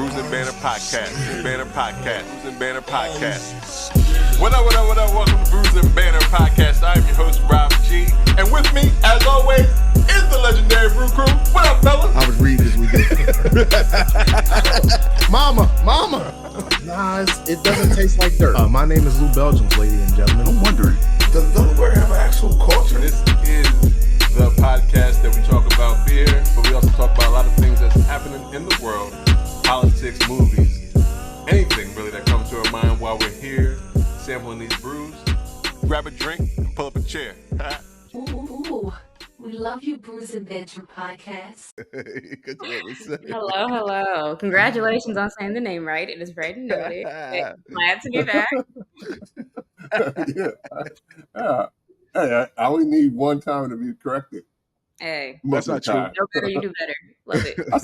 Brews and Banter Podcast. Banter Podcast. Brews and Banter Podcast. What up, what up, what up? Welcome to Brews and Banter Podcast. I'm your host, Rob G. And with me, as always, is the Legendary Brew Crew. What up, fellas? I was reading this weekend. Mama. Nah, it doesn't taste like dirt. My name is Lou Belgium, ladies and gentlemen. I'm wondering, does Delaware have an actual culture? This is the podcast that we talk about beer, but we also talk about a lot of things that's happening in the world, politics, movies, anything really that comes to our mind while we're here sampling these brews. Grab a drink and pull up a chair. Ooh, we love you, Brews and Banter Podcast. Hello. Congratulations on saying the name right. It is right and noted. Glad to be back. Hey, I only need one time to be corrected. Hey, That's not true. no better, you do better. Love it. I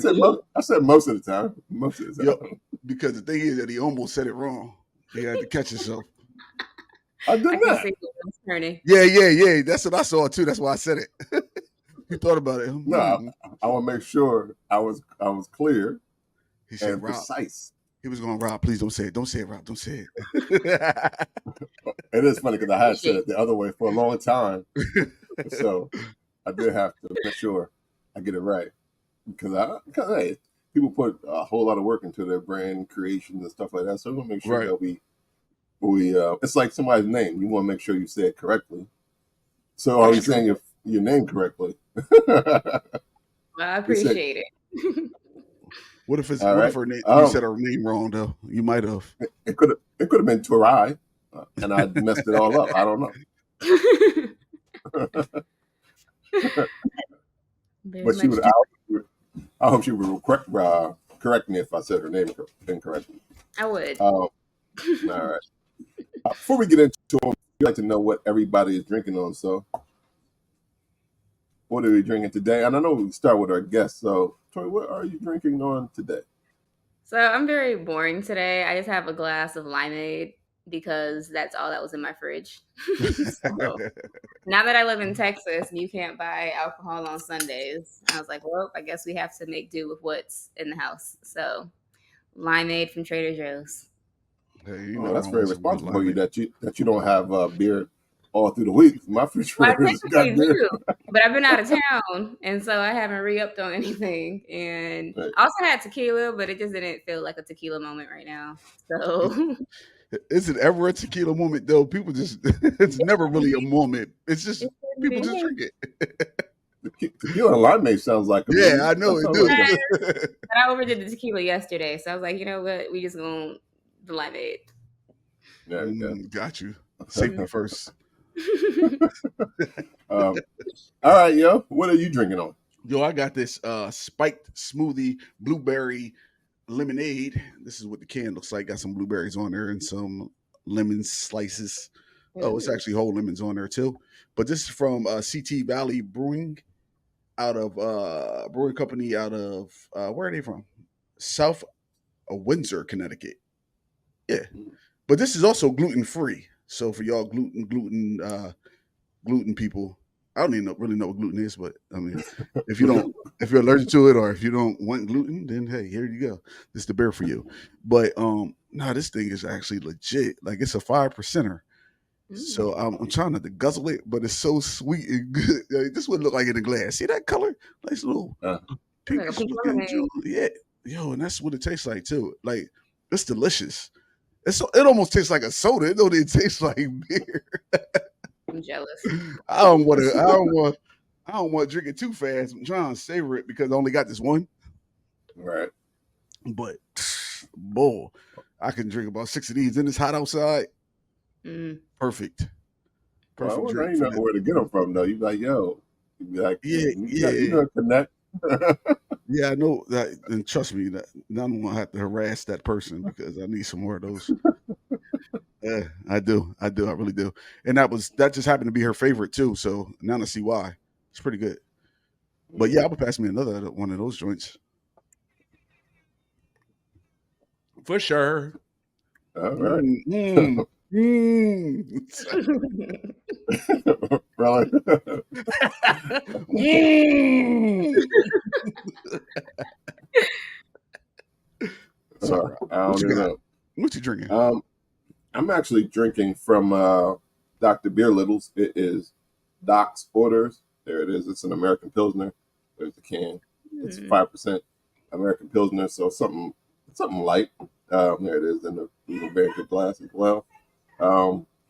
said most of the time. Most of the time. Yo, because the thing is that he almost said it wrong. He had to catch himself. I did I can not. see the wheels turning. Yeah. That's what I saw too. That's why I said it. He thought about it. No, I want to make sure I was clear He said and Rob. precise. He was going, Rob, please don't say it. Don't say it, Rob. Don't say it. It is funny because I had said it the other way for a long time, so I did have to make sure I get it right because hey, people put a whole lot of work into their brand creations and stuff like that. So we want to make sure that we it's like somebody's name. You want to make sure you say it correctly. So are you saying your name correctly? Well, I appreciate it. What if her name? You said her name wrong though. You might have. It could have been Tori, and I messed it all up. I don't know. But she would. I hope she would correct me if I said her name incorrectly. I would. All right. Before we get into it, I'd like to know what everybody is drinking on. So, what are we drinking today? And I know we start with our guests. So, Tori, what are you drinking on today? So I'm very boring today. I just have a glass of limeade because that's all that was in my fridge. So, now that I live in Texas and you can't buy alcohol on Sundays, I was like, well, I guess we have to make do with what's in the house. So limeade from Trader Joe's. Hey, that's very responsible of you that you don't have beer all through the week. My refrigerator I technically do, but I've been out of town, and so I haven't re-upped on anything. And I also had tequila, but it just didn't feel like a tequila moment right now. So, is it ever a tequila moment though? People just—it's never really a moment. It's just people just drink it. Tequila and limeade sounds like I know it do. But I overdid the tequila yesterday, so I was like, you know what? We just gonna the limeade. Yeah, got you. Safety first. All right, yo. What are you drinking on? Yo, I got this spiked smoothie blueberry lemonade. This is what the can looks like. Got some blueberries on there and some lemon slices. Oh, it's actually whole lemons on there too. But this is from CT Valley Brewing out of brewing company out of where are they from? South Windsor, Connecticut. Yeah. But this is also gluten free. So for y'all gluten people, I don't even really know what gluten is, but I mean, if you're allergic to it or if you don't want gluten, then hey, here you go. This is the beer for you. But this thing is actually legit. Like it's a 5%er. So I'm trying not to guzzle it, but it's so sweet and good. Like, this would look like in a glass. See that color? Nice little pinkish looking juice. Yeah, yo, and that's what it tastes like too. Like it's delicious. It almost tastes like a soda. It don't even taste like beer. I'm jealous. I don't want to drink it too fast. I'm trying to savor it because I only got this one. Right. But boy, I can drink about 6 of these. And it's hot outside. Perfect. Well, I don't know where to get them from though. You be like, yo. You be like, you know, Connect. Yeah, I know that, and trust me, that I don't want to have to harass that person because I need some more of those. Yeah, I do, I really do. And that just happened to be her favorite too. So now I see why. It's pretty good. But yeah, I would pass me another one of those joints for sure. All right. Really? sorry. I don't What you even got? know. What you drinking? I'm actually drinking from Dr. Beerlittle's. It is Doc's Orders. There it is. It's an American Pilsner. There's the can. It's 5% American Pilsner, so something light. There it is in a very good glass as well.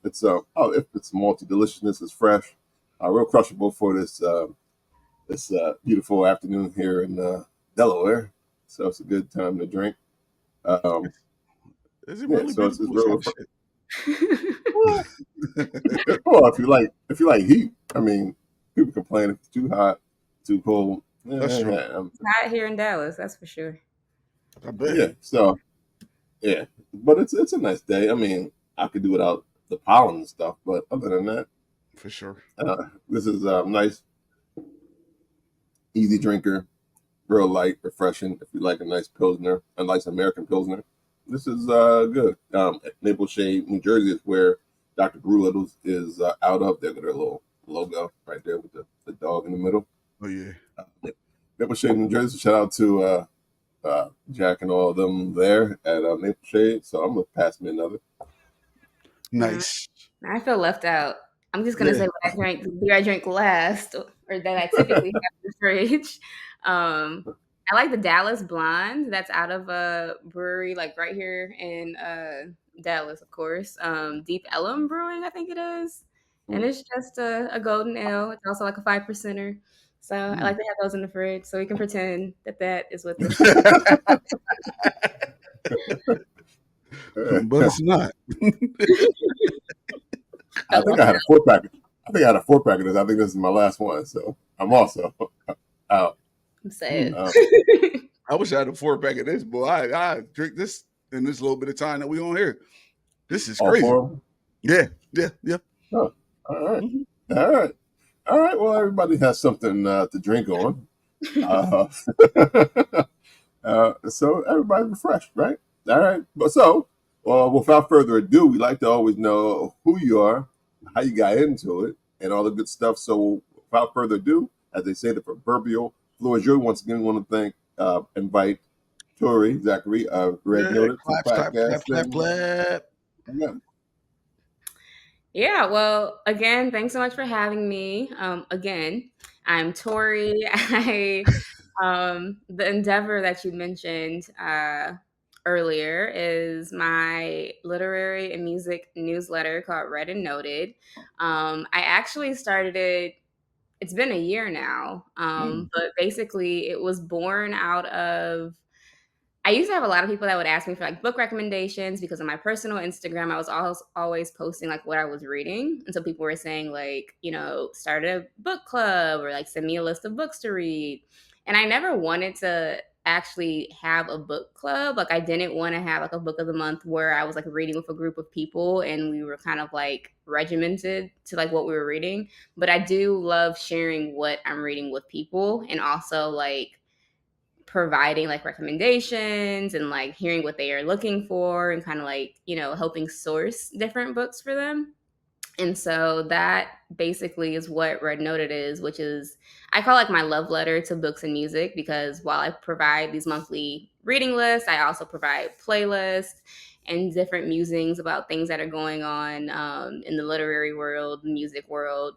It's it's malty deliciousness. It's fresh. Real crushable for this beautiful afternoon here in Delaware. So it's a good time to drink. Is it Yeah, really so it's beautiful? real. Well, if you like heat, I mean, people complain if it's too hot, too cold. That's true. It's hot here in Dallas, that's for sure. I bet. Yeah. So yeah, but it's a nice day. I mean, I could do without the pollen and stuff, but other than that, For sure. this is a nice, easy drinker, real light, refreshing. If you like a nice Pilsner, a nice American Pilsner, this is good. Maple Shade, New Jersey is where Dr. Brewlittle is out of. They've got their little logo right there with the dog in the middle. Oh yeah. Maple Shade, New Jersey. Shout out to Jack and all of them there at Maple Shade. So I'm gonna pass me another. Nice. I feel left out. I'm just gonna say what the beer I drank last, or that I typically have in the fridge. I like the Dallas Blonde. That's out of a brewery like right here in Dallas, of course. Deep Ellum Brewing, I think it is, and it's just a golden ale. It's also like a 5%er. So I like to have those in the fridge, so we can pretend that is what this is. But it's not. I think I had a 4-pack. I think I had a 4-pack of this. I think this is my last one, so I'm also out. I'm sad. I wish I had a 4-pack of this, boy. I drink this in this little bit of time that we on here. This is crazy. Yeah. Oh, all right. All right. All right. Well, everybody has something to drink on. So everybody's refreshed, right? All right. But so, without further ado, we like to always know who you are, how you got into it, and all the good stuff. So without further ado, as they say, the proverbial floor is yours. Once again, we want to invite Tori Zackery, Greg Noted, to the podcast. Yeah, well, again, thanks so much for having me. Again, I'm Tori. The endeavor that you mentioned earlier is my literary and music newsletter called Read and Noted. I actually started it. It's been a year now, but basically, it was born out of. I used to have a lot of people that would ask me for like book recommendations because on my personal Instagram, I was always posting like what I was reading. And so people were saying like, start a book club or like send me a list of books to read. And I never wanted to actually have a book club. Like I didn't want to have like a book of the month where I was like reading with a group of people and we were kind of like regimented to like what we were reading. But I do love sharing what I'm reading with people and also like providing like recommendations and like hearing what they are looking for and kind of like, helping source different books for them. And so that basically is what Red Noted is, which is, I call like my love letter to books and music, because while I provide these monthly reading lists, I also provide playlists and different musings about things that are going on in the literary world, music world.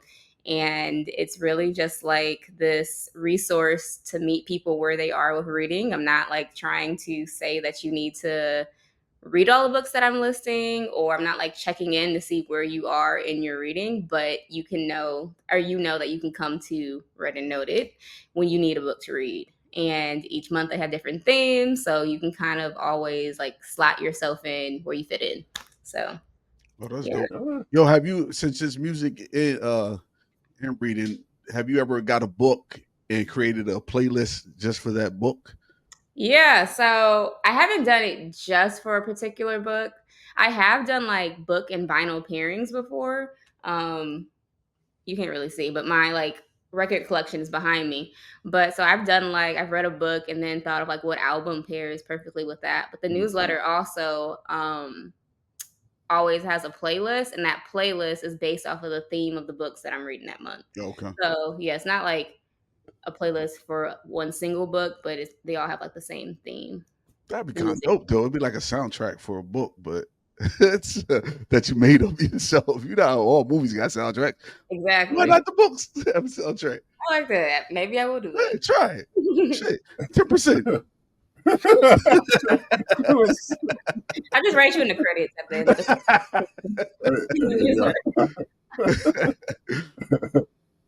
And it's really just like this resource to meet people where they are with reading. I'm not like trying to say that you need to read all the books that I'm listing, or I'm not like checking in to see where you are in your reading, but you can know that you can come to Read and Noted when you need a book to read. And each month they have different themes, so you can kind of always like slot yourself in where you fit in. So that's dope. Yo, have you, since this music and reading, have you ever got a book and created a playlist just for that book? Yeah, so I haven't done it just for a particular book. I have done like book and vinyl pairings before. You can't really see, but my like record collection is behind me. But so I've read a book and then thought of like what album pairs perfectly with that. But the newsletter also always has a playlist, and that playlist is based off of the theme of the books that I'm reading that month. Okay. So yeah, it's not like a playlist for one single book, but they all have like the same theme. That'd be kind of dope, though. It'd be like a soundtrack for a book, but it's that you made up yourself. You know how all movies got soundtracks. Exactly. Why not the books have a soundtrack? I like that. Maybe I will do Hey, that. try it. Shit, 10%. I just write you in the credits at the end.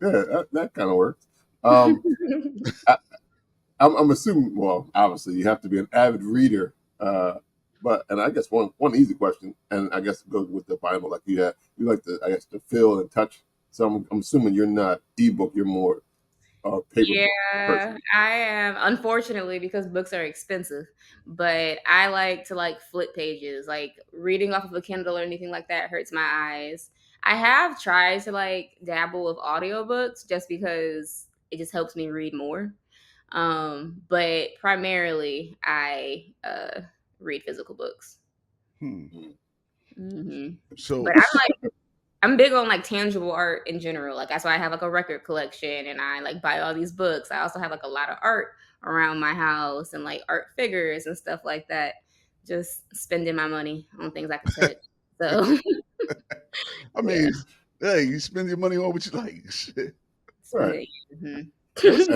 Yeah, that kind of works. I'm assuming. Well, obviously, you have to be an avid reader. And I guess one easy question, and I guess it goes with the Bible, like you like to, I guess, to feel and touch. So I'm assuming you're not ebook, you're more paper. Yeah, person. I am, unfortunately, because books are expensive, but I like to like flip pages. Like reading off of a Kindle or anything like that hurts my eyes. I have tried to like dabble with audiobooks just because it just helps me read more. But primarily I read physical books. So, But I'm big on like tangible art in general. Like that's why I have like a record collection and I like buy all these books. I also have like a lot of art around my house and like art figures and stuff like that. Just spending my money on things I can touch. So I mean, hey, you spend your money on what you like. Shit. Right. And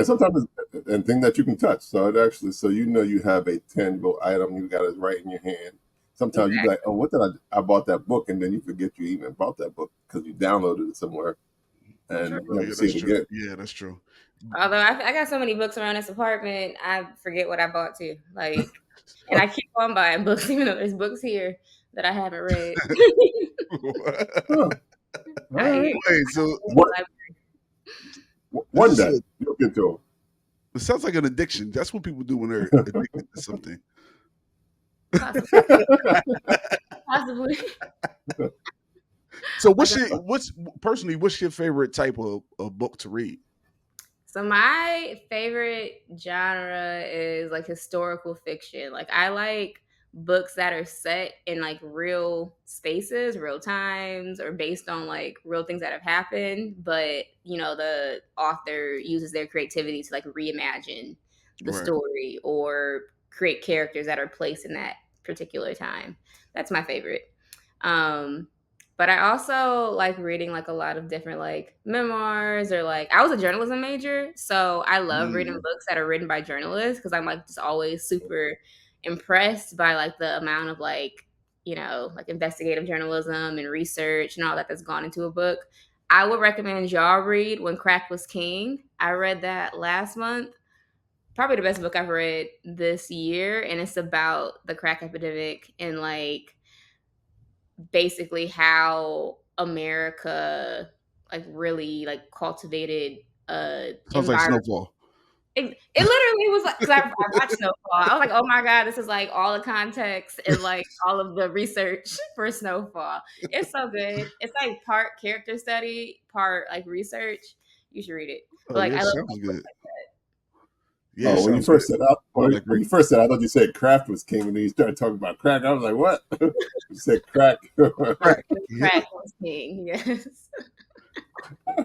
sometimes it's a thing that you can touch. So it actually, so you have a tangible item, you got it right in your hand. Sometimes you be like, oh, what did I bought that book, and then you forget you even bought that book because you downloaded it somewhere, and you never see it again. Yeah, that's true. Although I got so many books around this apartment, I forget what I bought too. Like, and I keep on buying books, even though there's books here that I haven't read. Wait, so one day you'll get to them. It sounds like an addiction. That's what people do when they're addicted to something. Possibly. So what's your favorite type of book to read? So my favorite genre is like historical fiction. Like I like books that are set in like real spaces, real times, or based on like real things that have happened, but the author uses their creativity to like reimagine the story or create characters that are placed in that particular time. That's my favorite. But I also like reading like a lot of different like memoirs or like I was a journalism major, so I love reading books that are written by journalists because I'm like just always super impressed by like the amount of like like investigative journalism and research and all that's gone into a book. I would recommend y'all read When Crack Was King. I read that last month. Probably the best book I've read this year, and it's about the crack epidemic and like basically how America like really like cultivated sounds like Snowfall. It literally was like, because I watched Snowfall. I was like, oh my God, this is like all the context and like all of the research for Snowfall. It's so good. It's like part character study, part like research. You should read it. But, like, I love sounds good. Like that. Yeah, when you first said I thought you said craft was king, and then you started talking about crack. I was like, what? You said crack. Crack was king, yes.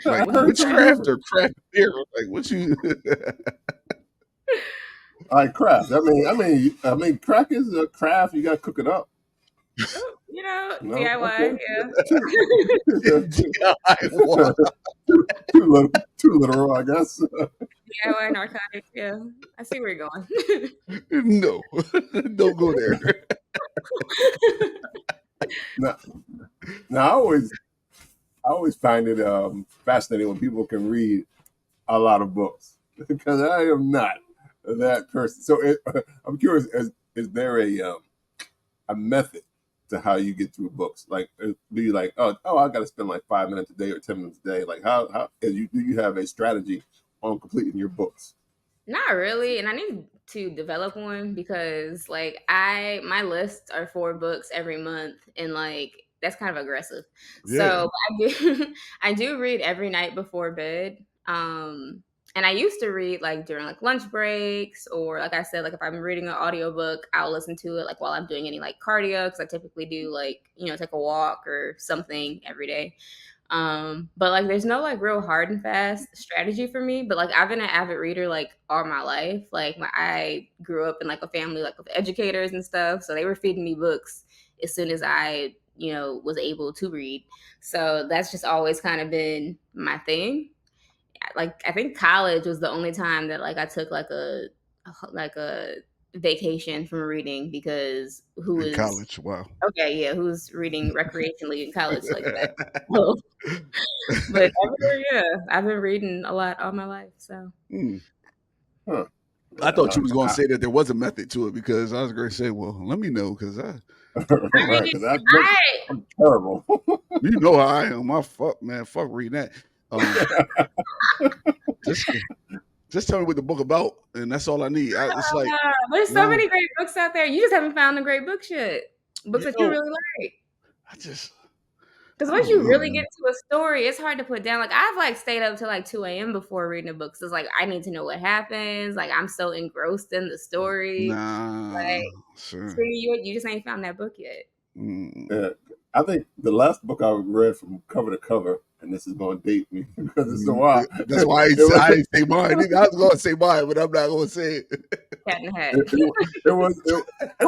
Like witchcraft or craft beer? Like what you? Craft. I mean, crack is a craft. You got to cook it up. DIY. Okay. Yeah. Too literal, I guess. DIY narcotics. Yeah, I see where you're going. No, don't go there. Now, I always find it fascinating when people can read a lot of books because I am not that person. So I'm curious: is there a method to how you get through books? Like, do you like, oh, I got to spend like 5 minutes a day or 10 minutes a day? Like, how do you have a strategy on completing your books? Not really, and I need to develop one because like my lists are 4 books every month, and like that's kind of aggressive. Yeah. So I do read every night before bed. And I used to read like during like lunch breaks, or like I said, like if I'm reading an audiobook, I'll listen to it like while I'm doing any like cardio, because I typically do like take a walk or something every day. But like there's no like real hard and fast strategy for me. But like I've been an avid reader like all my life. Like I grew up in like a family like of educators and stuff. So they were feeding me books as soon as I, was able to read. So that's just always kind of been my thing. Like I think college was the only time that like I took like a vacation from reading because who In is college, wow. okay, yeah, who's reading recreationally in college like that. So, but I've been reading a lot all my life. So Huh. I thought you was going to say that there was a method to it because I was going to say, well, let me know because Right, because I'm terrible. you know how I am. Fuck reading that. Just tell me what the book about, and that's all I need. It's like there's so many great books out there. You just haven't found the great books yet. Books that you really like. Because once you really get to a story, it's hard to put down. Like I've like stayed up till like 2 a.m. before reading a book. So it's like I need to know what happens. Like I'm so engrossed in the story. Like sure. So you just ain't found that book yet. Yeah, I think the last book I read from cover to cover, and this is going to date me because it's a while. That's why I didn't say mine. I was going to say mine, but I'm not going to say it. Cat in the Hat. It wasn't. It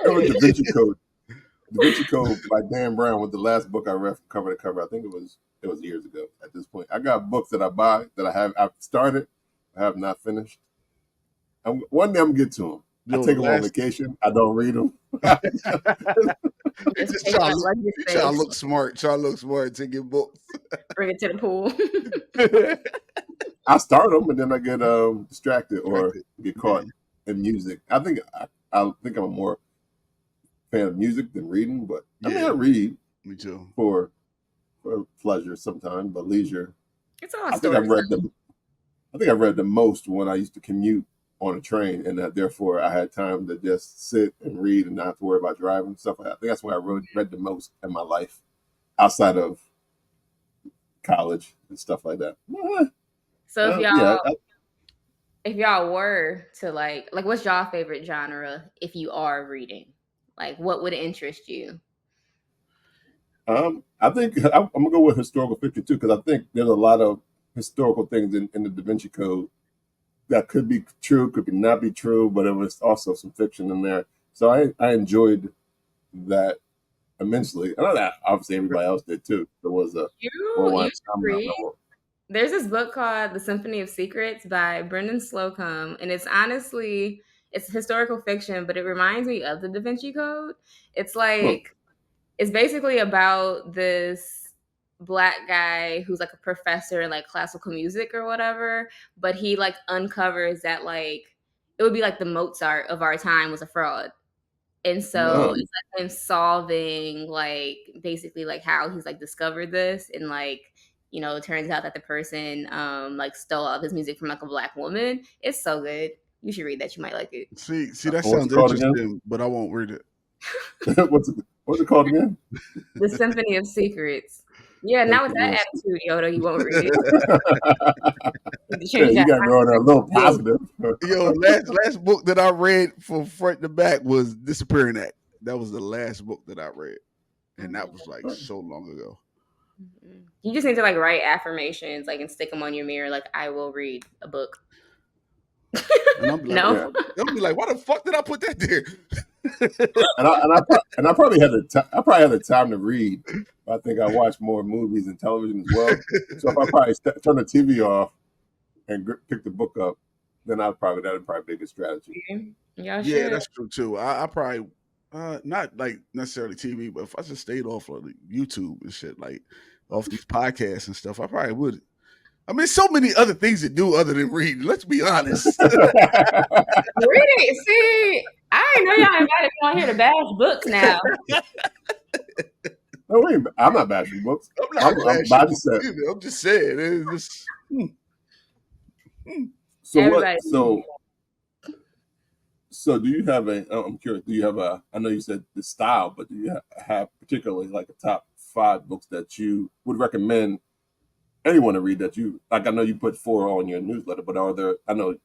was Da Vinci Code. Da Vinci Code by Dan Brown was the last book I read from cover to cover. I think it was years ago at this point. I got books that I buy that I've started, I have not finished. One day I'm gonna get to them. I take them on vacation. I don't read them. Try to look smart. Try to look smart. Take your books. Bring it to the pool. I start them and then I get distracted or get caught in music. I think I'm a more fan of music than reading, but I mean I read. Me too. For pleasure sometimes, but leisure. It's all I think I've read the most when I used to commute on a train, and that therefore I had time to just sit and read and not have to worry about driving and stuff like that. I think that's when I read the most in my life, outside of college and stuff like that. So if y'all were to like what's y'all favorite genre if you are reading? Like what would interest you? I think I'm gonna go with historical fiction too, because I think there's a lot of historical things in the Da Vinci Code that could be true, could not be true, but it was also some fiction in there. So I enjoyed that immensely. I know that obviously everybody else did too. There was there's this book called The Symphony of Secrets by Brendan Slocum, and it's historical fiction, but it reminds me of the Da Vinci Code. It's like it's basically about this Black guy who's like a professor in like classical music or whatever, but he like uncovers that like it would be like the Mozart of our time was a fraud. And so it's like him solving like basically like how he's like discovered this, and like it turns out that the person like stole all of his music from like a Black woman. It's so good. You should read that. You might like it. See, that sounds interesting, but I won't read it. What's it called again? The Symphony of Secrets. Yeah, now with that attitude, Yoda, you won't read it. You got to go on a little positive. Yo, last book that I read from front to back was Disappearing Act. That was the last book that I read, and that was like so long ago. You just need to like write affirmations, like, and stick them on your mirror. Like, I will read a book. And I'm like, I'll be like, why the fuck did I put that there? and I probably had the time to read. I think I watch more movies and television as well. So if I probably turn the TV off and pick the book up, then that'd probably be a good strategy. Yeah, that's true too. I probably not like necessarily TV, but if I just stayed off of YouTube and shit, like off these podcasts and stuff, I probably would. I mean, so many other things to do other than read. Let's be honest. Reading. See, I didn't know y'all invited me on here to bash books now. No, wait, I'm not bashing books. I'm just saying. It's just, So do you have I'm curious, do you have I know you said the style, but do you have particularly like a top 5 books that you would recommend anyone to read that you like? I know you put 4 on your newsletter, but are there, I know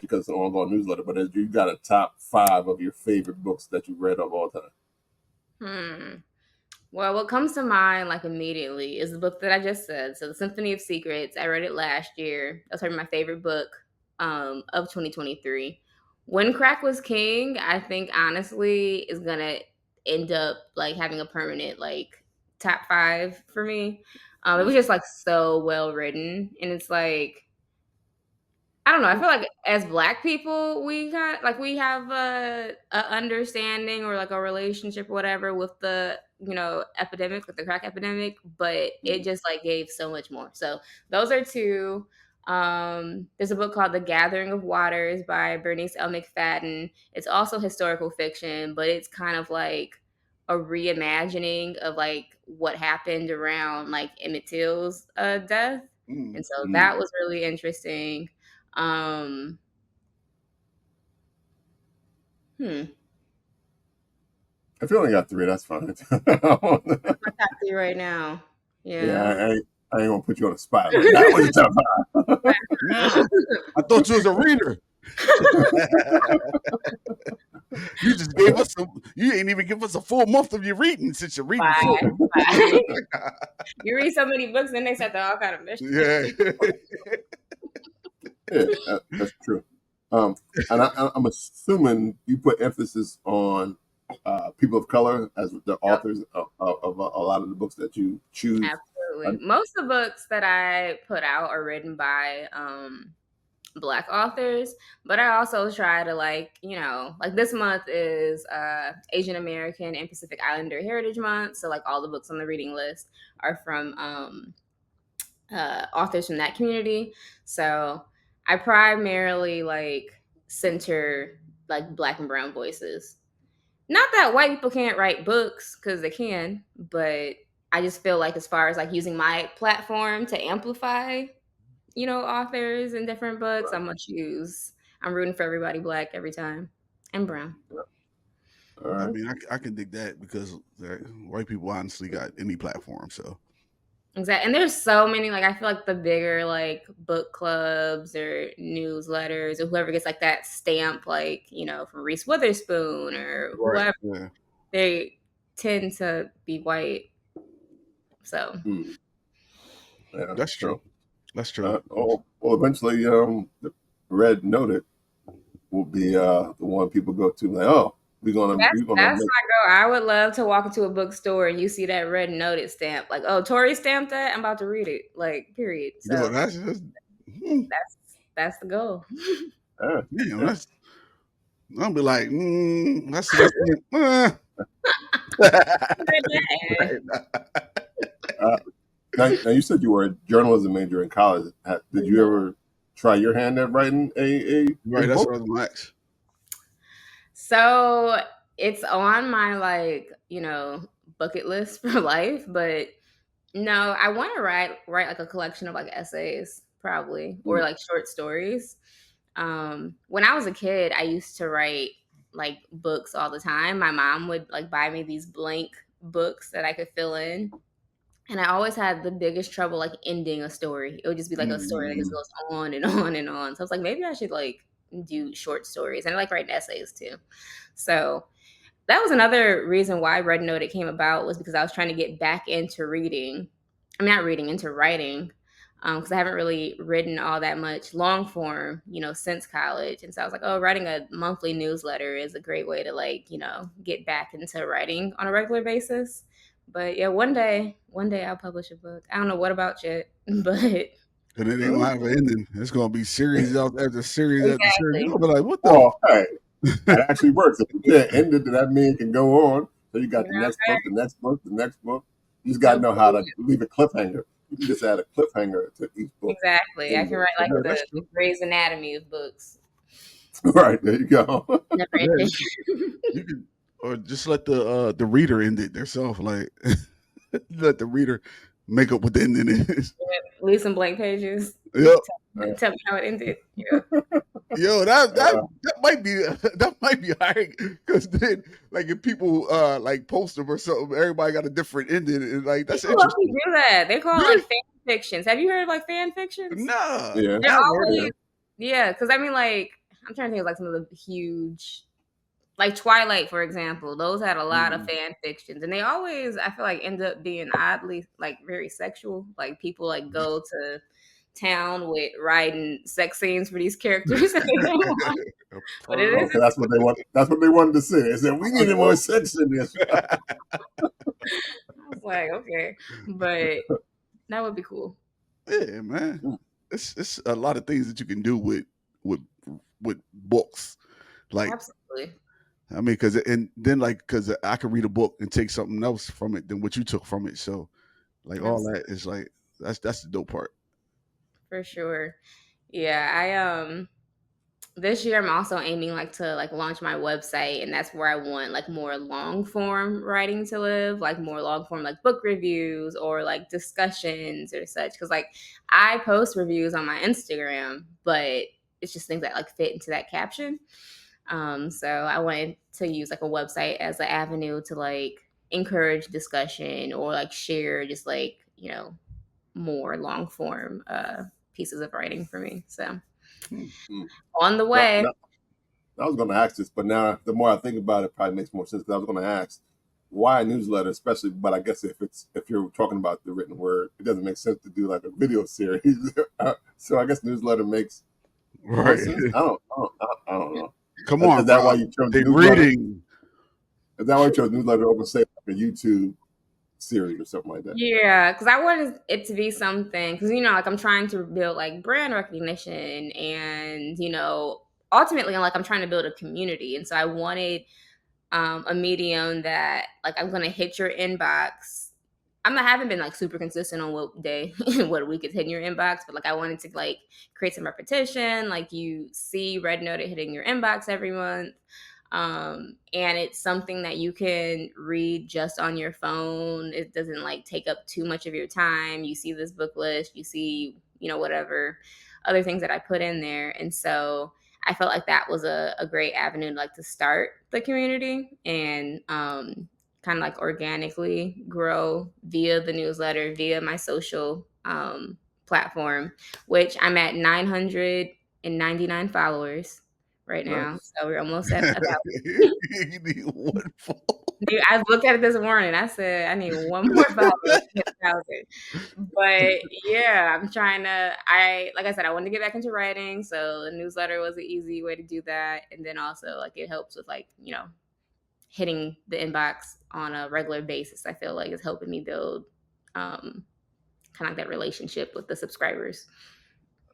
because it's an ongoing newsletter, but have you got a top 5 of your favorite books that you read of all time? Well, what comes to mind like immediately is the book that I just said. So, The Symphony of Secrets. I read it last year. That's probably my favorite book of 2023. When Crack Was King, I think honestly is gonna end up like having a permanent like top 5 for me. It was just like so well written, and it's like I don't know. I feel like as Black people, we got like we have a understanding or like a relationship, or whatever, with the epidemic, with the crack epidemic. But it just like gave so much more. So those are two. There's a book called The Gathering of Waters by Bernice L. McFadden. It's also historical fiction, but it's kind of like a reimagining of like what happened around like Emmett Till's death, and so that was really interesting. Um, If you only got 3, that's fine. I'm top 3 right now. Yeah, I ain't gonna put you on the spot. Like, that was a top 5. I thought you was a reader. You just gave us you ain't even give us a full month of your reading since you're reading. You read so many books and they set all kind of mischief. Yeah, that's true. And I'm assuming you put emphasis on people of color as the authors of a lot of the books that you choose. Absolutely. Most of the books that I put out are written by Black authors, but I also try to like this month is Asian American and Pacific Islander Heritage Month, so like all the books on the reading list are from authors from that community. So I primarily like center like Black and brown voices. Not that white people can't write books, because they can, but I just feel like as far as like using my platform to amplify authors and different books, I'm rooting for everybody Black every time, and brown. I mean, I can dig that, because white people honestly got any platform. So exactly, and there's so many. Like I feel like the bigger like book clubs or newsletters or whoever gets like that stamp, like from Reese Witherspoon or whoever, they tend to be white. So yeah, that's true. That's true. Well, eventually, the Red Noted will be the one people go to. Like, oh, we're gonna. That's my goal. I would love to walk into a bookstore and you see that Red Noted stamp. Like, oh, Tori stamped that. I'm about to read it. Like, period. So that's just, that's the goal. Yeah, I'll be like, that's Now you said you were a journalism major in college. Did you ever try your hand at writing a right? That's book? what I was Max. So it's on my bucket list for life, but no, I want to write like a collection of like essays, probably, or like short stories. When I was a kid, I used to write like books all the time. My mom would like buy me these blank books that I could fill in. And I always had the biggest trouble like ending a story. It would just be like a story that just goes on and on and on. So I was like, maybe I should like do short stories. And I like writing essays too. So that was another reason why Red Noted came about, was because I was trying to get back into reading. I'm not reading, into writing. Because I haven't really written all that much long form, since college. And so I was like, oh, writing a monthly newsletter is a great way to like, get back into writing on a regular basis. But yeah, one day I'll publish a book. I don't know what about yet, but and it ain't gonna have an ending. It's gonna be series after series after series. I'll be like, what the? Oh, hey, that actually works. If you can't end it, then that mean it can go on. So you got the next book, the next book, the next book. You just gotta know how to leave a cliffhanger. You can just add a cliffhanger to each book. Exactly. I can write like the Grey's Anatomy of books. Right, there you go. Never ending. You can, or just let the reader end it themselves. Like let the reader make up what the ending is. Leave some blank pages. Yep. Tell me how it ended. Yeah. Yo, that might be hard, because then like if people like post them or something, everybody got a different ending, and like that's interesting. Do that. They call it like fan fictions. Have you heard of like fan fictions? No. Yeah. Because I mean, like, I'm trying to think of like some of the huge like Twilight, for example, those had a lot of Mm. fan fictions, and they always, I feel like, end up being oddly like very sexual. Like people like go to town with writing sex scenes for these characters that they didn't want. But it is Okay, that's what they want. That's what they wanted to say. They said we needed more sex in this. I was like, okay, but that would be cool. Yeah, man. It's a lot of things that you can do with books. Like, Absolutely. I mean, because I could read a book and take something else from it than what you took from it. So, like, all that is like that's the dope part. For sure. Yeah, I this year I'm also aiming like to like launch my website, and that's where I want like more long form writing to live, like more long form like book reviews or like discussions or such, because like I post reviews on my Instagram, but it's just things that like fit into that caption. So I wanted to use like a website as an avenue to like encourage discussion or like share just like, you know, more long form pieces of writing for me. So on the way. No, I was going to ask this, but now the more I think about it, it probably makes more sense. Because I was going to ask why a newsletter, especially. But I guess if you're talking about the written word, it doesn't make sense to do like a video series. So I guess newsletter makes more sense. I don't know. Come on, is that bro. why you chose They newsletter? reading. Is that why you chose newsletter over say like a YouTube series or something like that? Yeah, because I wanted it to be something, because, you know, like I'm trying to build like brand recognition and, you know, ultimately like I'm trying to build a community. And so I wanted a medium that like I'm going to hit your inbox. I haven't been like super consistent on what day, what week it's hitting your inbox, but like I wanted to like create some repetition, like you see Red Noted hitting your inbox every month. And it's something that you can read just on your phone. It doesn't like take up too much of your time. You see this book list, you see, you know, whatever other things that I put in there. And so I felt like that was a great avenue like to start the community and kind of like organically grow via the newsletter, via my social platform, which I'm at 999 followers right now. Nice. So we're almost at 1,000. You need one follow. Dude, I looked at it this morning. I said I need one more follower to hit 1,000. But yeah, I'm trying to. Like I said, I wanted to get back into writing, so the newsletter was an easy way to do that. And then also like it helps with like, you know, hitting the inbox on a regular basis. I feel like it's helping me build kind of like that relationship with the subscribers.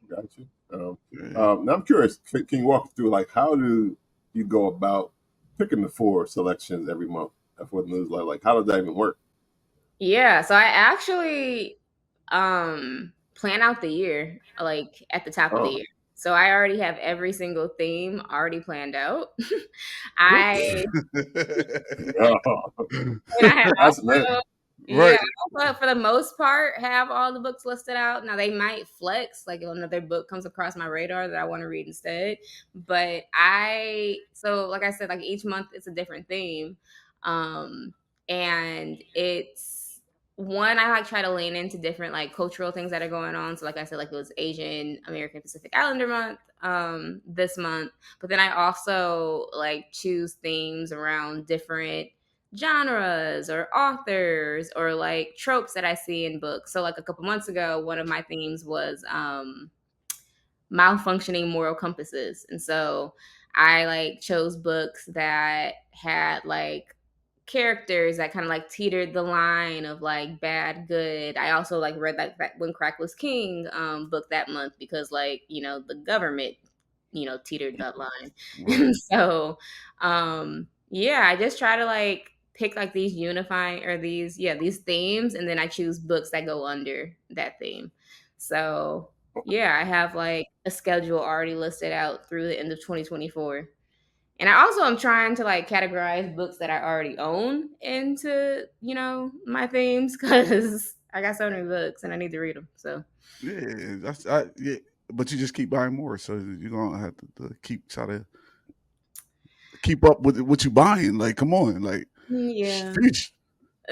Got you. Now I'm curious. Can you walk through like how do you go about picking the 4 selections every month for the newsletter? Like how does that even work? Yeah, so I actually plan out the year like at the top of the year. So I already have every single theme already planned out. I That's nice. Yeah, but for the most part, have all the books listed out. Now they might flex, like if another book comes across my radar that I want to read instead. But so like I said, like each month it's a different theme, and it's one I like try to lean into different like cultural things that are going on. So like I said, like it was Asian American Pacific Islander month this month, but then I also like choose themes around different genres or authors or like tropes that I see in books. So like a couple months ago, one of my themes was malfunctioning moral compasses. And so I like chose books that had like characters that kind of like teetered the line of like bad, good. I also like read that When Crack Was King book that month because like, you know, the government, you know, teetered that line. And so yeah, I just try to like pick like these unifying or these themes, and then I choose books that go under that theme. So yeah, I have like a schedule already listed out through the end of 2024. And I also am trying to like categorize books that I already own into, you know, my themes because I got so many books and I need to read them. So yeah, but you just keep buying more, so you're gonna have to try to keep up with what you buying. Like, come on, like, yeah. Preach.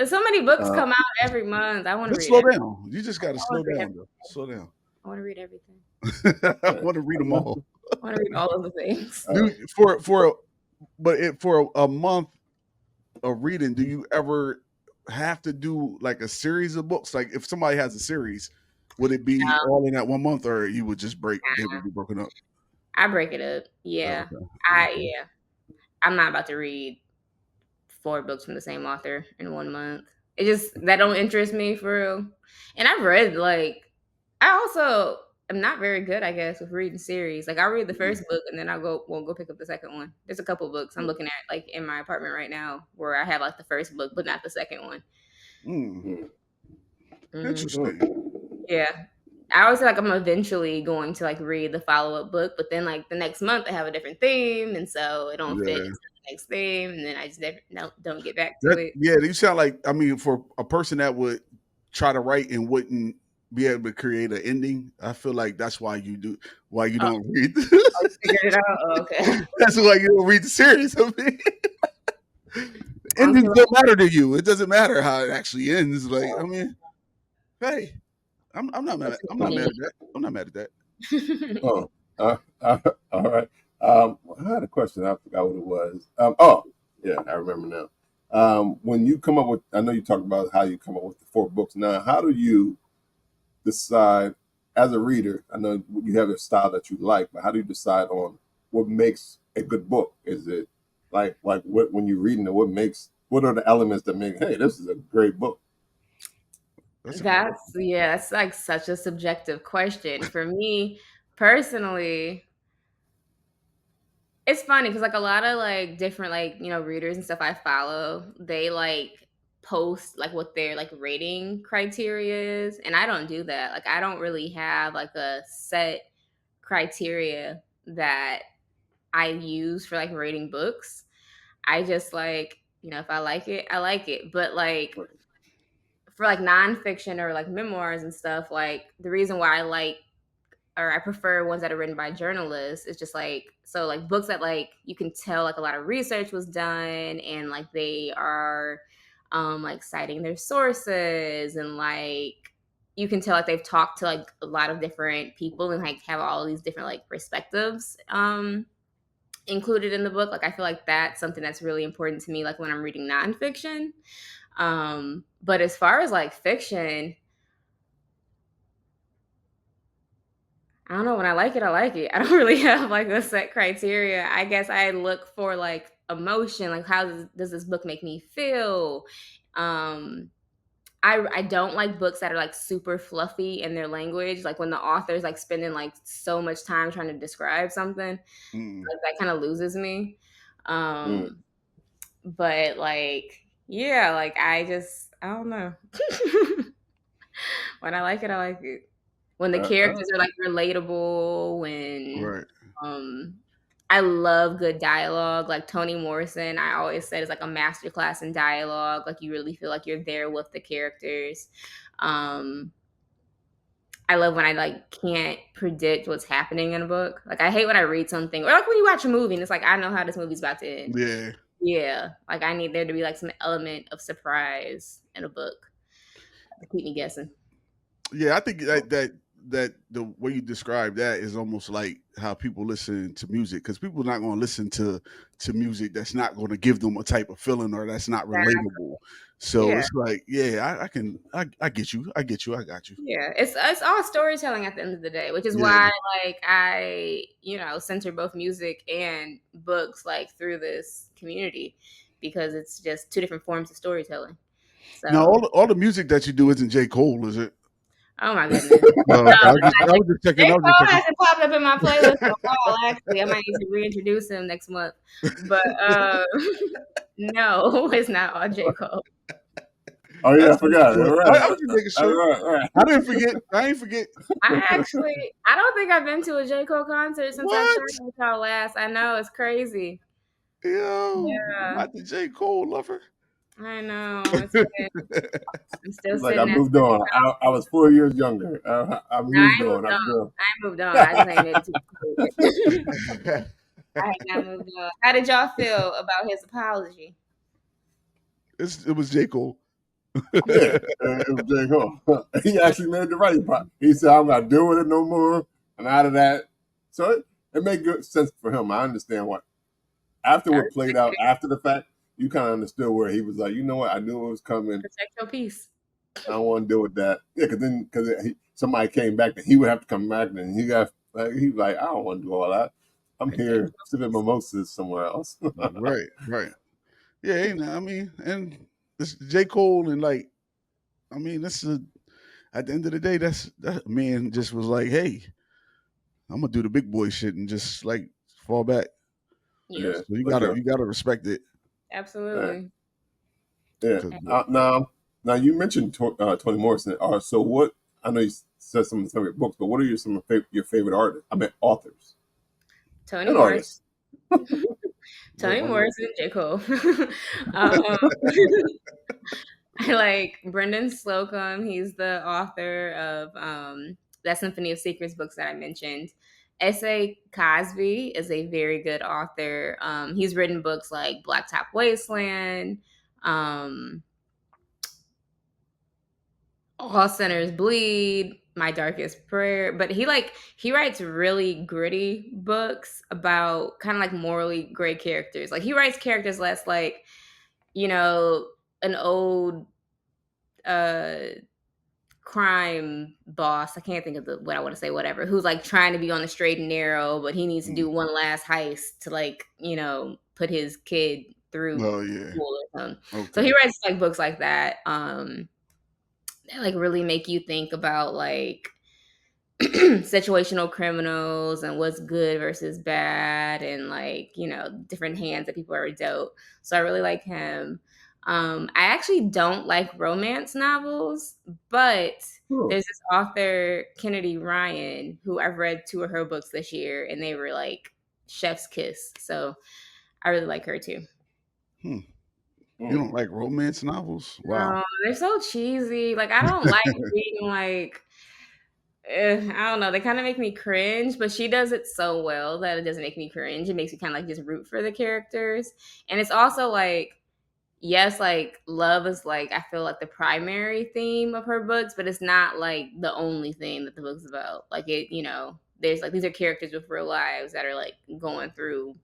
So many books come out every month. I want to read. Slow down. You just got to slow down. Slow down. I want to read everything. I want to read them all. I want to read all of the things. Dude, for But for a month of reading, do you ever have to do like a series of books? Like if somebody has a series, would it be all in that 1 month, or you would just they would be broken up? I break it up. Oh, Yeah. okay. I'm not about to read 4 books from the same author in 1 month. It just that don't interest me for real. And I've read I also am not very good, I guess, with reading series. Like I'll read the first book and then won't go pick up the second one. There's a couple books I'm looking at like in my apartment right now where I have like the first book but not the second one. Interesting. Yeah. I always feel like I'm eventually going to like read the follow-up book, but then like the next month they have a different theme, and so it don't fit into the next theme, and then I just don't get back to it. Yeah, you sound like, I mean, for a person that would try to write and wouldn't be able to create an ending, I feel like that's why you don't read. I figured it out. Oh, okay. That's why you don't read the series. I mean, endings don't matter to you. It doesn't matter how it actually ends. Like, I mean, hey, I'm not mad. I'm not mad at that. I'm not mad at that. All right. I had a question. I forgot what it was. Yeah, I remember now. When you come up with, I know you talked about how you come up with the 4 books. Now, how do you decide as a reader? I know you have a style that you like, but how do you decide on what makes a good book? Is it like what when you're reading it? What are the elements that make, hey, this is a great book? That's like such a subjective question. For me personally, it's funny because like a lot of like different like readers and stuff I follow, they like post like what their like rating criteria is, and I don't do that. Like I don't really have like a set criteria that I use for like rating books. I just like if I like it, I like it. But like for like nonfiction or like memoirs and stuff, like the reason why I prefer ones that are written by journalists is just like, so like books that like you can tell like a lot of research was done and like they are like citing their sources, and like you can tell like they've talked to like a lot of different people and like have all these different like perspectives included in the book. Like I feel like that's something that's really important to me like when I'm reading nonfiction. But as far as like fiction, I don't know. When I like it, I like it. I don't really have like a set criteria. I guess I look for like emotion, like how does this book make me feel? I don't like books that are like super fluffy in their language. Like when the author's like spending like so much time trying to describe something, like, that kind of loses me. But like, yeah, like I don't know. When I like it, I like it. When the characters are like relatable, when I love good dialogue. Like Toni Morrison, I always said, is like a masterclass in dialogue. Like you really feel like you're there with the characters. I love when I like can't predict what's happening in a book. Like I hate when I read something, or like when you watch a movie and it's like I know how this movie's about to end. Yeah. Like I need there to be like some element of surprise in a book to keep me guessing. Yeah, I think that the way you describe that is almost like how people listen to music, because people are not going to listen to music that's not going to give them a type of feeling or that's not relatable. So it's like, I get you. I got you. Yeah, it's all storytelling at the end of the day, which is why like I center both music and books like through this community, because it's just 2 different forms of storytelling. So now all the music that you do isn't J. Cole, is it? Oh my goodness! I was just checking. J. Cole hasn't popped up in my playlist in a while. Actually, I might need to reintroduce him next month. But no, it's not all J. Cole. Oh yeah, I forgot. I was just making sure. Right. I didn't forget. I ain't forget. I don't think I've been to a J. Cole concert since I started with y'all last. I know, it's crazy. Not the J. Cole lover. I know. I'm still like I moved on. I was 4 years younger. I moved on. I moved on. I just ain't made it too. I ain't not moved on. How did y'all feel about his apology? It was J. Cole. It was J. Cole. He actually made the right part. He said, "I'm not doing it no more." I'm out of that. So it made good sense for him. I understand what after I what played out respect after the fact, you kind of understood where he was like, you know what, I knew it was coming. Protect your peace. I don't want to deal with that. Yeah, because somebody came back, and he would have to come back, and he got like he's like, I don't want to do all that. I'm Protect here your sipping peace. mimosas somewhere else. Right, right. Yeah, you know, I mean, and this J. Cole and like, I mean, this is at the end of the day, that man just was like, hey, I'm gonna do the big boy shit and just like fall back. Yep. Yeah, So for sure. you gotta respect it. Absolutely. Yeah. 'Cause, Now you mentioned Toni Morrison. So what? I know you said some of his favorite books, but what are some of your favorite artists? I mean, authors Toni and Morrison. artists. Toni Yeah. Morrison, J. Cole. um, I like Brendan Slocum. He's the author of that Symphony of Secrets books that I mentioned. S.A. Cosby is a very good author. He's written books like Blacktop Wasteland, All Sinners Bleed, My Darkest Prayer. But he writes really gritty books about kind of like morally gray characters. Like he writes characters less like, you know, an old crime boss. I can't think of what I want to say, whatever, who's like trying to be on the straight and narrow, but he needs to do one last heist to like, you know, put his kid through oh yeah, school or something. okay. So he writes like books like that. That like really make you think about like situational criminals and what's good versus bad and like, you know, different hands that people are dealt. So I really like him. I actually don't like romance novels, but there's this author, Kennedy Ryan, who I've read 2 of her books this year, and they were like chef's kiss. So I really like her too. You don't like romance novels? Wow. They're so cheesy. Like I don't like reading like I don't know. They kind of make me cringe, but she does it so well that it doesn't make me cringe. It makes me kind of like just root for the characters. And it's also like, yes, like love is like, I feel like the primary theme of her books, but it's not like the only thing that the book's about. Like it, you know, there's like, these are characters with real lives that are like going through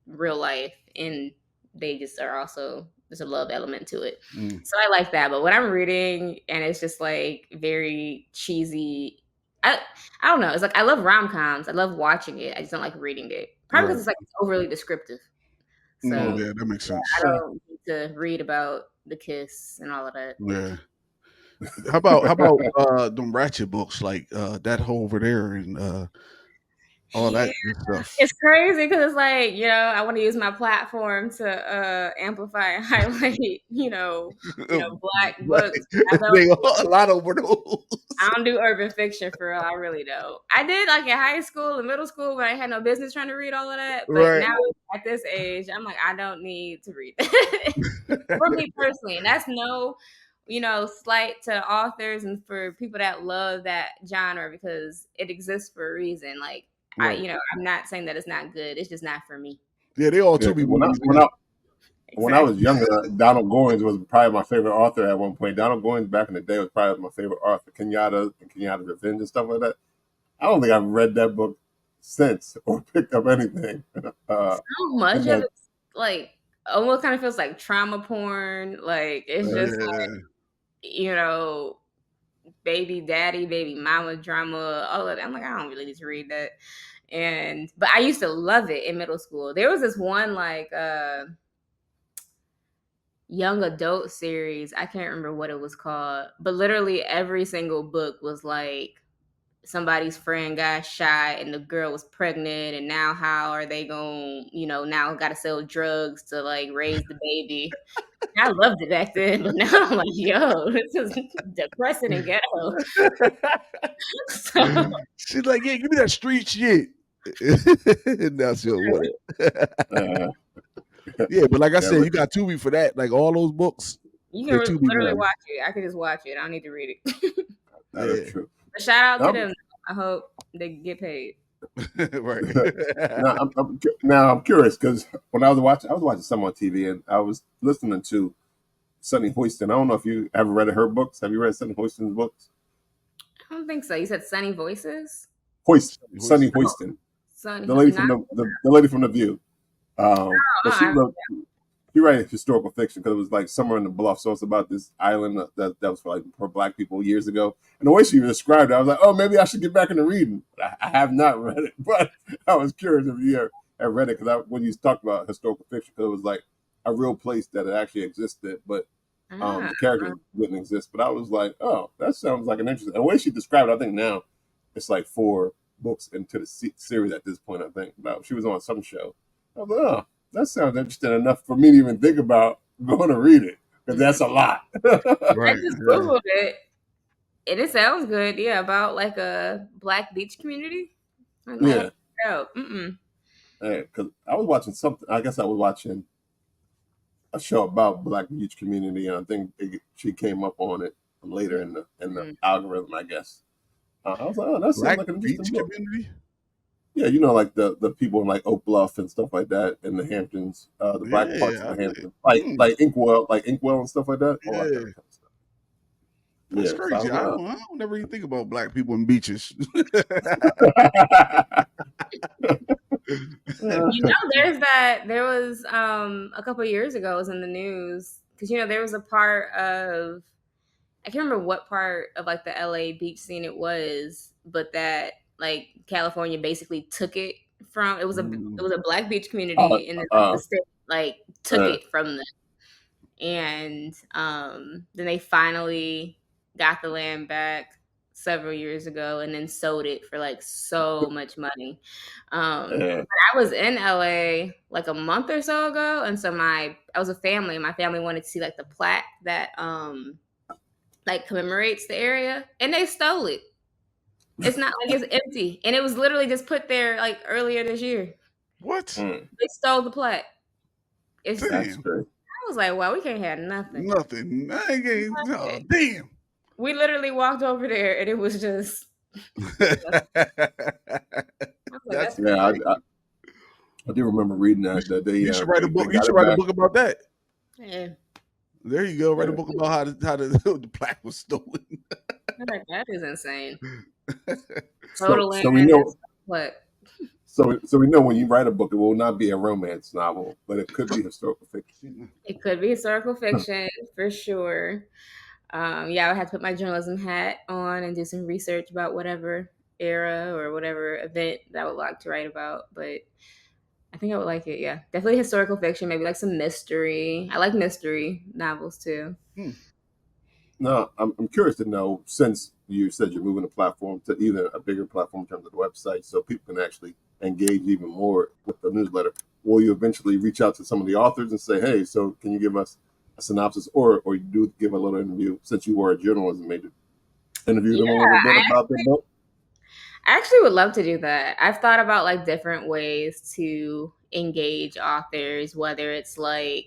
real life, and they just are also, there's a love element to it. So I like that. But when I'm reading and it's just like very cheesy, I don't know. It's like I love rom-coms. I love watching it. I just don't like reading it. Probably because it's like it's overly descriptive. So Oh yeah, that makes sense. I don't need to read about the kiss and all of that. Yeah. How about them ratchet books like that whole over there and all that good stuff? It's crazy because it's like, you know, I want to use my platform to amplify and highlight, you know, Black books. They a lot over those. I don't do urban fiction for real. I really don't. I did like in high school and middle school when I had no business trying to read all of that. But Right. now at this age, I'm like, I don't need to read that. For me personally. And that's no, you know, slight to authors and for people that love that genre because it exists for a reason. Like, Right. I'm not saying that it's not good. It's just not for me. Yeah, they all too be When I was younger, Donald Goines was probably my favorite author at one point. Donald Goines back in the day was probably my favorite author. Kenyatta and Kenyatta Revenge and stuff like that. I don't think I've read that book since or picked up anything. So much of it's like almost kind of feels like trauma porn. Like it's just like, you know, baby daddy, baby mama drama, all of that. I'm like, I don't really need to read that. But I used to love it in middle school. There was this one like young adult series. I can't remember what it was called, but literally every single book was like somebody's friend got shot and the girl was pregnant, and now how are they going, you know, now got to sell drugs to like raise the baby. I loved it back then, but now I'm like, yo, this is depressing and ghetto. So, she's like, yeah, give me that street shit. And now she'll want it. Yeah, but like I said, you got Tubi for that. Like all those books. You can literally watch it. I could just watch it. I don't need to read it. That is true. But shout out to them. I hope they get paid. Right. Now I'm curious because when I was watching some on TV and I was listening to Sunny Houston. I don't know if you ever read her books. Have you read Sunny Houston's books? I don't think so. You said Sunny Voices? Sunny Houston. Sunny, the lady from the View. But she wrote. He wrote historical fiction because it was like Summer in the Bluff. So it's about this island that was for like for Black people years ago. And the way she described it, I was like, oh, maybe I should get back into reading. I have not read it, but I was curious if you have read it because when you talked about historical fiction, because it was like a real place that it actually existed, but the character didn't exist. But I was like, oh, that sounds like an interesting. And the way she described it, I think now it's like 4 books into the series at this point. I think she was on some show. I was like, oh. That sounds interesting enough for me to even think about going to read it because that's a lot. I just Googled it. And it sounds good. Yeah, about like a Black beach community. Yeah. Because I was watching something. I guess I was watching a show about Black beach community, and I think she came up on it later in the algorithm. I guess I was like, oh, that sounds like an interesting book. Community. Yeah, like the people in like Oak Bluff and stuff like that in the Hamptons, the Black parts of the Hamptons, like Inkwell and stuff like that. All that kind of stuff. That's crazy. So I don't never even think about Black people in beaches. There was a couple of years ago, it was in the news because there was a part of, I can't remember what part of like the LA beach scene it was, but that like California basically took it from it was a Black beach community and the state like took it from them, and then they finally got the land back several years ago and then sold it for like so much money. I was in LA like a month or so ago, and so I was a family. My family wanted to see like the plaque that like commemorates the area, and they stole it. It's not like it's empty, and it was literally just put there like earlier this year. What? They stole the plaque. That's true. I was like, wow, we can't have nothing. Nothing. Damn. We literally walked over there, and it was just. I do remember reading that. You should write a book. You should write a book about that. Yeah. There you go. Write a book about how the plaque was stolen. That is insane. So we know what. So we know when you write a book, it will not be a romance novel, but it could be historical fiction. It could be historical fiction for sure. I would have to put my journalism hat on and do some research about whatever era or whatever event that I would like to write about. But I think I would like it. Yeah, definitely historical fiction. Maybe like some mystery. I like mystery novels too. No, I'm curious to know, since you said you're moving the platform to either a bigger platform in terms of the website so people can actually engage even more with the newsletter, will you eventually reach out to some of the authors and say, hey, so can you give us a synopsis, or you do give a little interview, since you were a journalism major, interview them a little bit about their book? I actually would love to do that. I've thought about like different ways to engage authors, whether it's like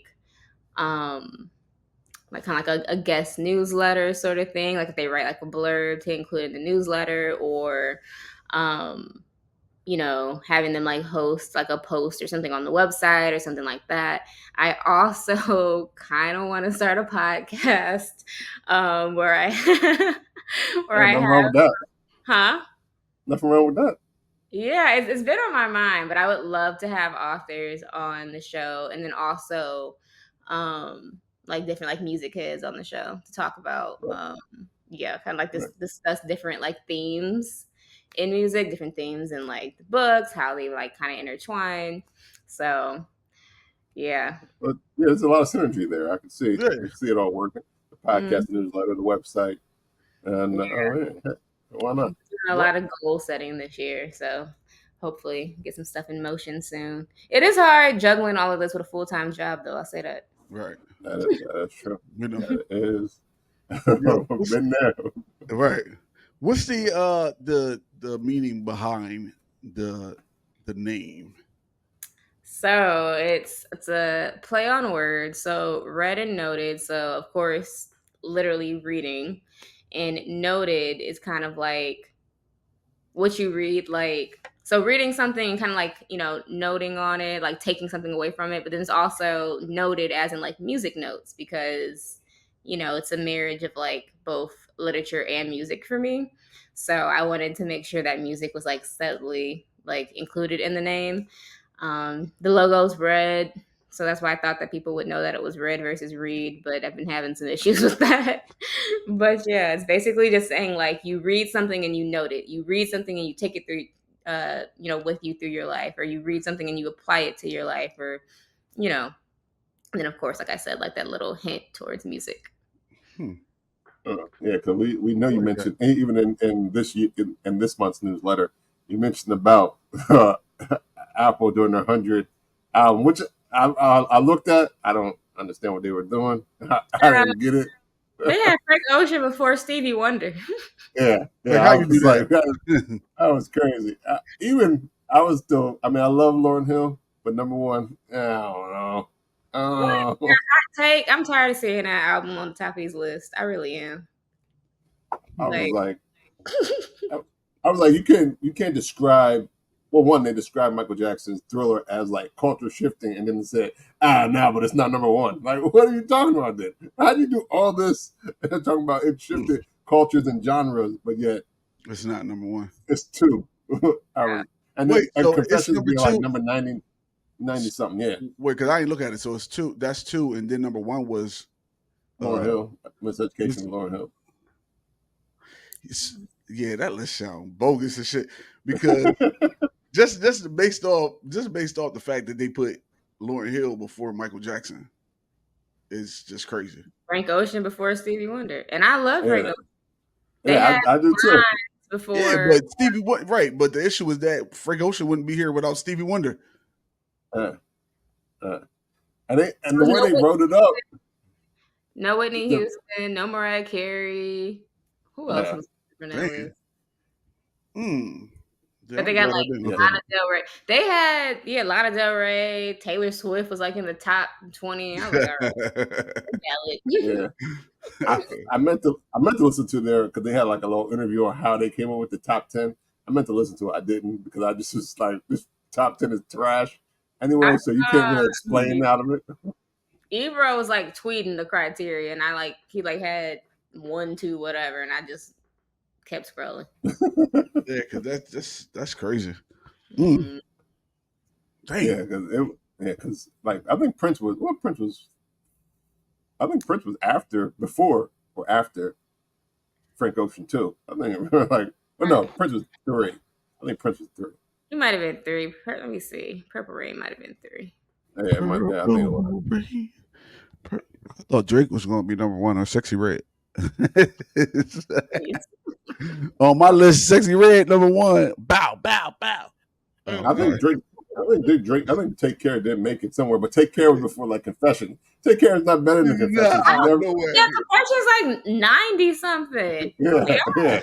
kind of like a guest newsletter sort of thing, like if they write like a blurb to include in the newsletter, or having them like host like a post or something on the website or something like that. I also kind of want to start a podcast where I nothing wrong with that. Huh? Nothing wrong with that. Yeah, it's been on my mind, but I would love to have authors on the show, and then also like different like music heads on the show to talk about kind of like discuss different like themes in music, different themes in like the books, how they like kind of intertwine. So yeah. But yeah, there's a lot of synergy there. I can see it all working. The podcast, newsletter, the website, and why not? A lot of goal setting this year, so hopefully get some stuff in motion soon. It is hard juggling all of this with a full-time job, though. I'll say that. Right. That is true. That is. Been there. Right. What's the meaning behind the name? So it's a play on words. So read and noted. So of course, literally reading, and noted is kind of like what you read. Like, so reading something, kind of like, noting on it, like taking something away from it. But then it's also noted as in like music notes, because it's a marriage of like both literature and music for me. So I wanted to make sure that music was like subtly like included in the name. The logo's red, so that's why I thought that people would know that it was red versus read, but I've been having some issues with that. But yeah, it's basically just saying like you read something and you note it. You read something and you take it through, with you through your life, or you read something and you apply it to your life, or you know. And then of course, like I said, like that little hint towards music. Yeah, because we know you mentioned even in this in this month's newsletter, you mentioned about Apple doing their 100th album, which I looked at. I don't understand what they were doing. I didn't get it. They had Frank Ocean before Stevie Wonder. Yeah. Like, how I you was do like, that? that was crazy. I was still. I mean, I love Lauryn Hill, but number one, I don't know. I'm tired of seeing that album on the top of his list. I really am. I was like, you can't describe. Well, one, they described Michael Jackson's Thriller as like culture shifting, and then they said, no, but it's not number one. Like, what are you talking about then? How do you do all this talking about it shifted cultures and genres, but yet It's not number one. it's two. And Wait, so it's Confessions number being like two? number 90 something. Yeah, Wait, because I didn't look at it. So it's two. That's two, and then number one was Lauryn Hill, Miseducation, Lauryn Hill. Yeah, that list sound bogus and shit. Because just based off the fact that they put Lauryn Hill before Michael Jackson is just crazy. Frank Ocean before Stevie Wonder, and I love Frank Ocean. They Yeah, had I do too. before. Yeah, but Stevie, right? But the issue is that Frank Ocean wouldn't be here without Stevie Wonder. And the way they wrote it up. No Whitney Houston, no Mariah Carey. Who else was on that list? But they got like Lana Del Rey. They had Lana Del Rey. Taylor Swift was like in the top 20. I was like, all right. Yeah. I meant to listen to their, because they had like a little interview on how they came up with the top 10. I meant to listen to it. I didn't, because I just was like, this top 10 is trash. Anyway, so you can't really explain out of it. Ebro was like tweeting the criteria, and he had 1, 2, whatever, and I just kept scrolling. Yeah, because that's crazy. Damn. Yeah, because like I think Prince was before or after Frank Ocean too. I think Prince was 3. I think Prince was 3. He might have been 3. Let me see. Purple Rain might have been 3. Yeah, it might be. I think it was. I thought Drake was going to be number 1 on Sexy Red. On my list, Sexy Red number 1. Bow, bow, bow. I think Take Care didn't make it somewhere, but Take Care was before like Confession. Take Care is not better than Confession. No way. Yeah, Confession's like 90 something. Yeah.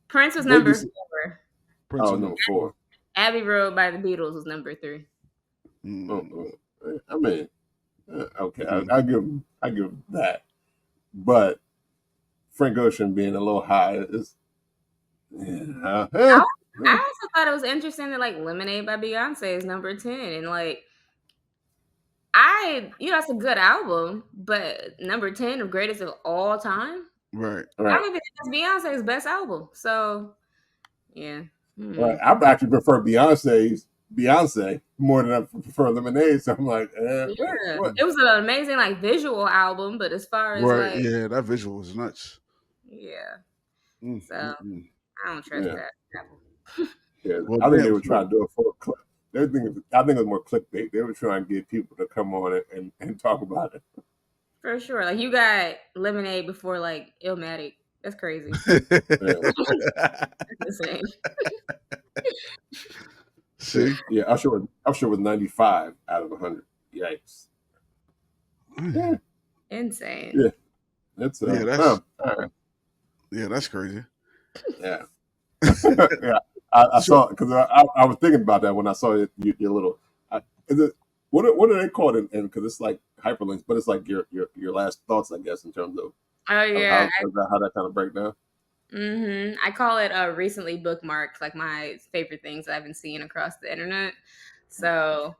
Prince was number 4. Number 4. Abbey Road by the Beatles was number 3. I mean, okay, I give him that, but Frank Ocean being a little high is. I also thought it was interesting that like Lemonade by Beyonce is number 10, and like that's a good album, but number 10 of greatest of all time. Right. I don't think it's Beyonce's best album. So yeah. Right. I actually prefer Beyonce more than I prefer Lemonade. So I'm like, what? It was an amazing like visual album, but as far as yeah, that visual was nuts. Yeah. So I don't trust that album. Yeah, well, I think they were trying to do it for a clip. I think it was more clickbait. They were trying to get people to come on it and talk about it. For sure. Like you got Lemonade before like Illmatic. That's crazy. That's insane. See? Yeah, Usher was 95 out of 100. Yikes. Yeah. Insane. Yeah. That's that's crazy. Yeah. Yeah. I saw, because I was thinking about that when I saw your little. Is it what do they call it? And because it's like hyperlinks, but it's like your last thoughts, I guess, in terms of. Oh yeah. How that kind of break down. I call it recently bookmarked, like my favorite things I've been seeing across the internet. So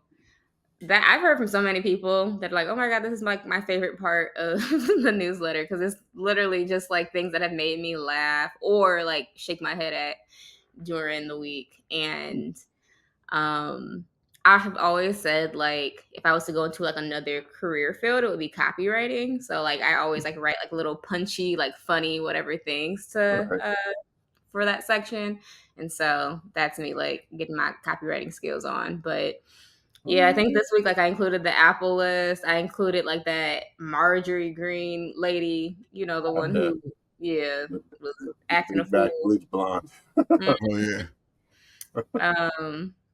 that I've heard from so many people that are like, oh my God, this is like my favorite part of the newsletter, because it's literally just like things that have made me laugh or like shake my head at. during the week. And I have always said, like, if I was to go into like another career field, it would be copywriting. So like I always like write like little punchy, like funny, whatever things to Right. for that section. And so that's me like getting my copywriting skills on. But yeah, I think this week like I included the Apple list. I included like that Marjorie Green lady, you know, the one who was acting a Bleach back, fool. bleach blonde. Oh yeah.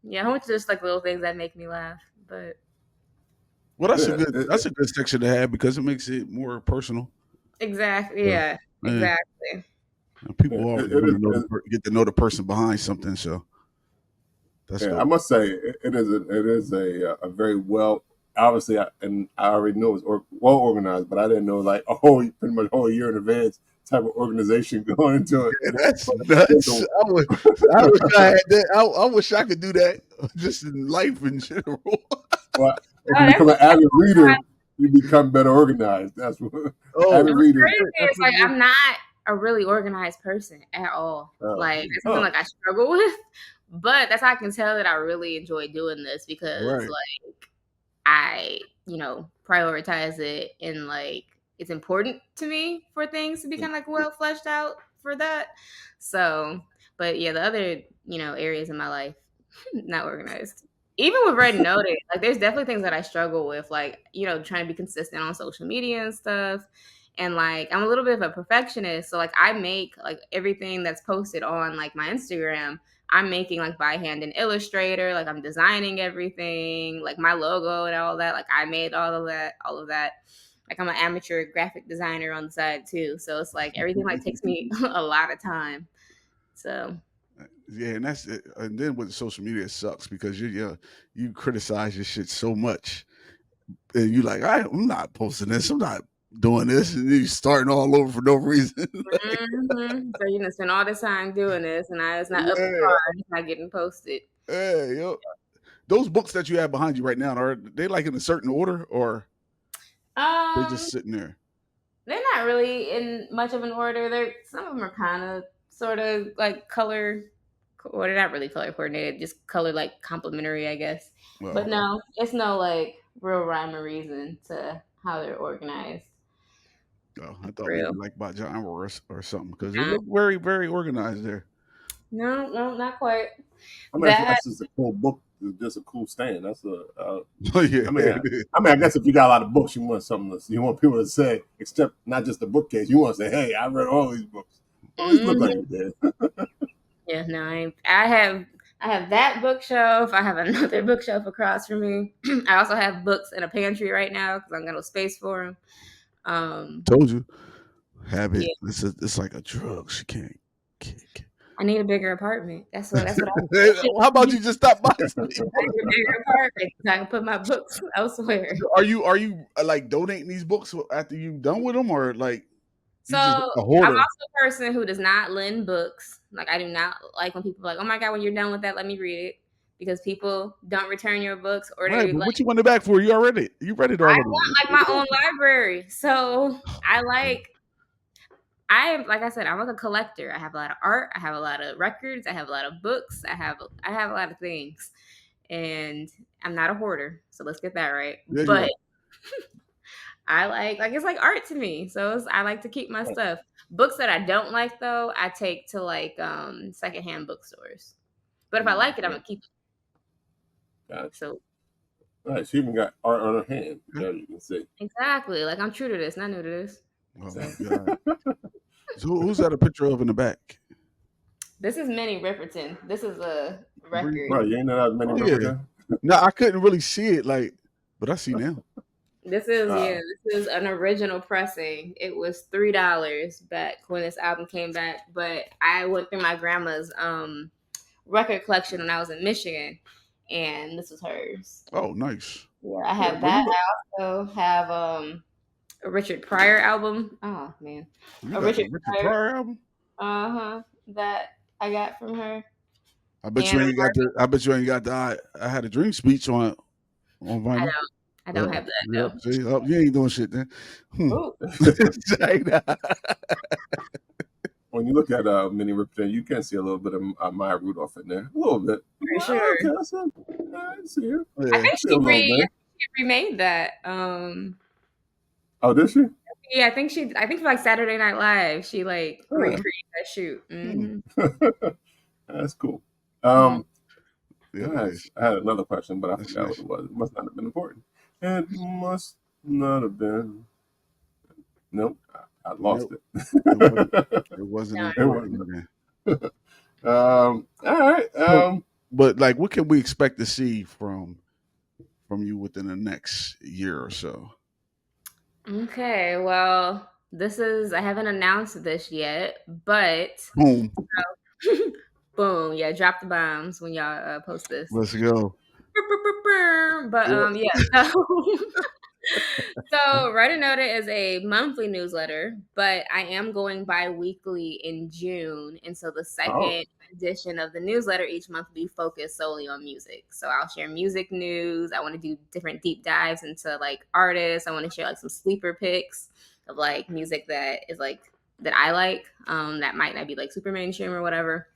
Yeah, a whole bunch of just like little things that make me laugh. But Well, that's a good section to have because it makes it more personal. exactly, yeah, exactly. People always want to get to know the person behind something. So that's dope. I must say it is a very well. Obviously, and I already know it's well organized, but I didn't know like pretty much a whole year in advance type of organization going into it. Yeah, that's nuts. I wish I had that. I wish I could do that just in life in general. Well, if you become an avid reader, you become better organized. That's what avid reader. It's like I'm not a really organized person at all. Like it's something like I struggle with, but that's how I can tell that I really enjoy doing this because like I, you know, prioritize it and like it's important to me for things to be kind of like well fleshed out for that. So, but yeah, the other, you know, areas in my life, not organized. Even with Red Noted, like there's definitely things that I struggle with, like, you know, trying to be consistent on social media and stuff. And like, I'm a little bit of a perfectionist. So like I make like everything that's posted on like my Instagram, I'm making like by hand in Illustrator, like I'm designing everything, like my logo and all that. Like I made all of that. Like I'm an amateur graphic designer on the side too. So it's like everything like takes me a lot of time. So yeah, and that's it. And then with social media, it sucks because you criticize your shit so much, and you like, I'm not posting this, I'm not doing this, and then you starting all over for no reason. So you know, spend all this time doing this, and now it's not up to par, it's not getting posted. Hey, yo, those books that you have behind you right now, are they like in a certain order, or they just sitting there? They're not really in much of an order. Some of them are kind of sort of like color, or they're not really color coordinated, just color like complementary, I guess. Well, but no, it's no like real rhyme or reason to how they're organized. Oh, I thought maybe like by genre or something because they look very, very organized there. No, not quite. I mean, that's just a cool book. Just a cool stand. That's yeah. I mean, I guess if you got a lot of books, you want something. You want people to say, except not just the bookcase. You want to say, "Hey, I read all these books." Always look like you did. Yeah, no, I have that bookshelf. I have another bookshelf across from me. I also have books in a pantry right now because I'm got no space for them. Told you, habit. Yeah. It's like a drug. She can't. I need a bigger apartment. That's what I How about you just stop by? I need a bigger apartment so I can put my books elsewhere. Are you like donating these books after you're done with them, or like? So I'm also a person who does not lend books. Like I do not like when people are like, "Oh my god, when you're done with that, let me read it," because people don't return your books or they. Right, but what you want it back for? You read it already. I want like my own library, so like I said, I'm like a collector. I have a lot of art. I have a lot of records. I have a lot of books. I have a lot of things, and I'm not a hoarder. So let's get that right. Yeah, but I like it's like art to me. So I like to keep my stuff. Books that I don't like though, I take to like secondhand bookstores. But if I like it, I'm gonna keep it. Gotcha. So. Right, she even got art on her hand. You can see. Exactly. Like I'm true to this, not new to this. Oh my god. So who's that a picture of in the back? This is Minnie Ripperton. This is a record. Right, you ain't know that Minnie Ripperton? No, I couldn't really see it, but I see now. This is an original pressing. It was $3 back when this album came back. But I went through my grandma's record collection when I was in Michigan, and this was hers. Oh, nice. Yeah, I have that. I also have a Richard Pryor album. Oh man, a Richard Pryor album. That I got from her. I bet you ain't got the I Had a Dream speech on vinyl. I don't have that. No. See, you ain't doing shit then. when you look at Minnie Riperton, you can see a little bit of Maya Rudolph in there, a little bit. For sure. Okay, I see her. I think See a little bit. she remade that. Oh, did she? Yeah, I think for like Saturday Night Live, she like recreated that shoot. That's cool. Yeah, I had another question, but I That's forgot nice. what it was. It must not have been important. It must not have been. Nope, I lost Nope. it. It wasn't No. important, man. All right. But like, what can we expect to see from you within the next year or so? Okay, well, I haven't announced this yet, but Boom. boom, yeah, drop the bombs when y'all post this. Let's go. But yeah, so Write a Noted is a monthly newsletter, but I am going bi-weekly in June. And so the second edition of the newsletter each month will be focused solely on music. So I'll share music news. I want to do different deep dives into like artists. I want to share like some sleeper picks of like music that is like that I like, that might not be like super mainstream or whatever.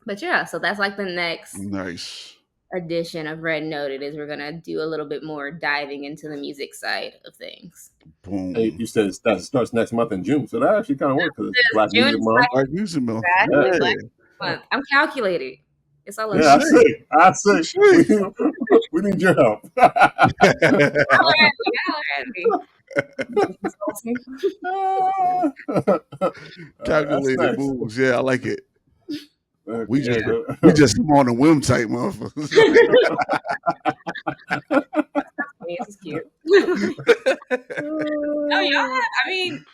But yeah, so that's like the next Nice edition of Red Noted is we're gonna do a little bit more diving into the music side of things. Boom. Hey, you said that starts next month in June, so that actually kind of works because it's Black June Music is Month. Black Music Month. Exactly. Yeah. Black Month. I'm calculated. It's all Yeah, I see. We need your help. Calculated That's nice. moves. Yeah, I like it. We Yeah. just on the whim type motherfuckers. This is cute. No, y'all have, I mean,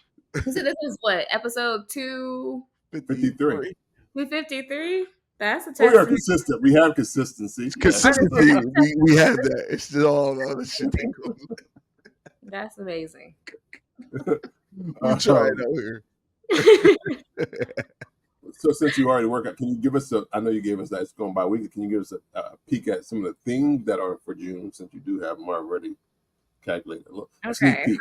so this is what, episode 53. 253? That's a We are testament. consistent. We have consistency. Consistency. we have that. It's just all the other shit that goes. That's amazing. We try it out here. So since you already work out, can you give us I know you gave us that it's going by weekly. Can you give us a peek at some of the things that are for June since you do have them already calculated? Okay,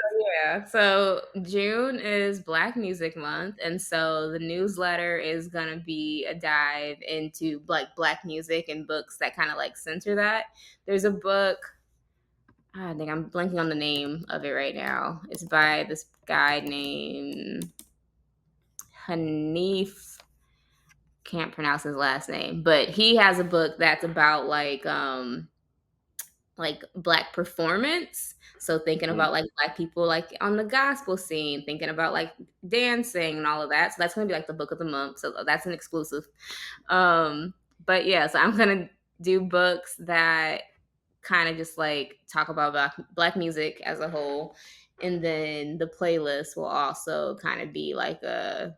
so June is Black Music Month, and so the newsletter is gonna be a dive into like Black music and books that kind of like center that. There's a book, I think I'm blanking on the name of it right now. It's by this guy named Hanif. Can't pronounce his last name, but he has a book that's about like Black performance. So thinking about like Black people like on the gospel scene, thinking about like dancing and all of that. So that's gonna be like the book of the month. So that's an exclusive. But yeah, so I'm gonna do books that kind of just like talk about Black music as a whole, and then the playlist will also kind of be like a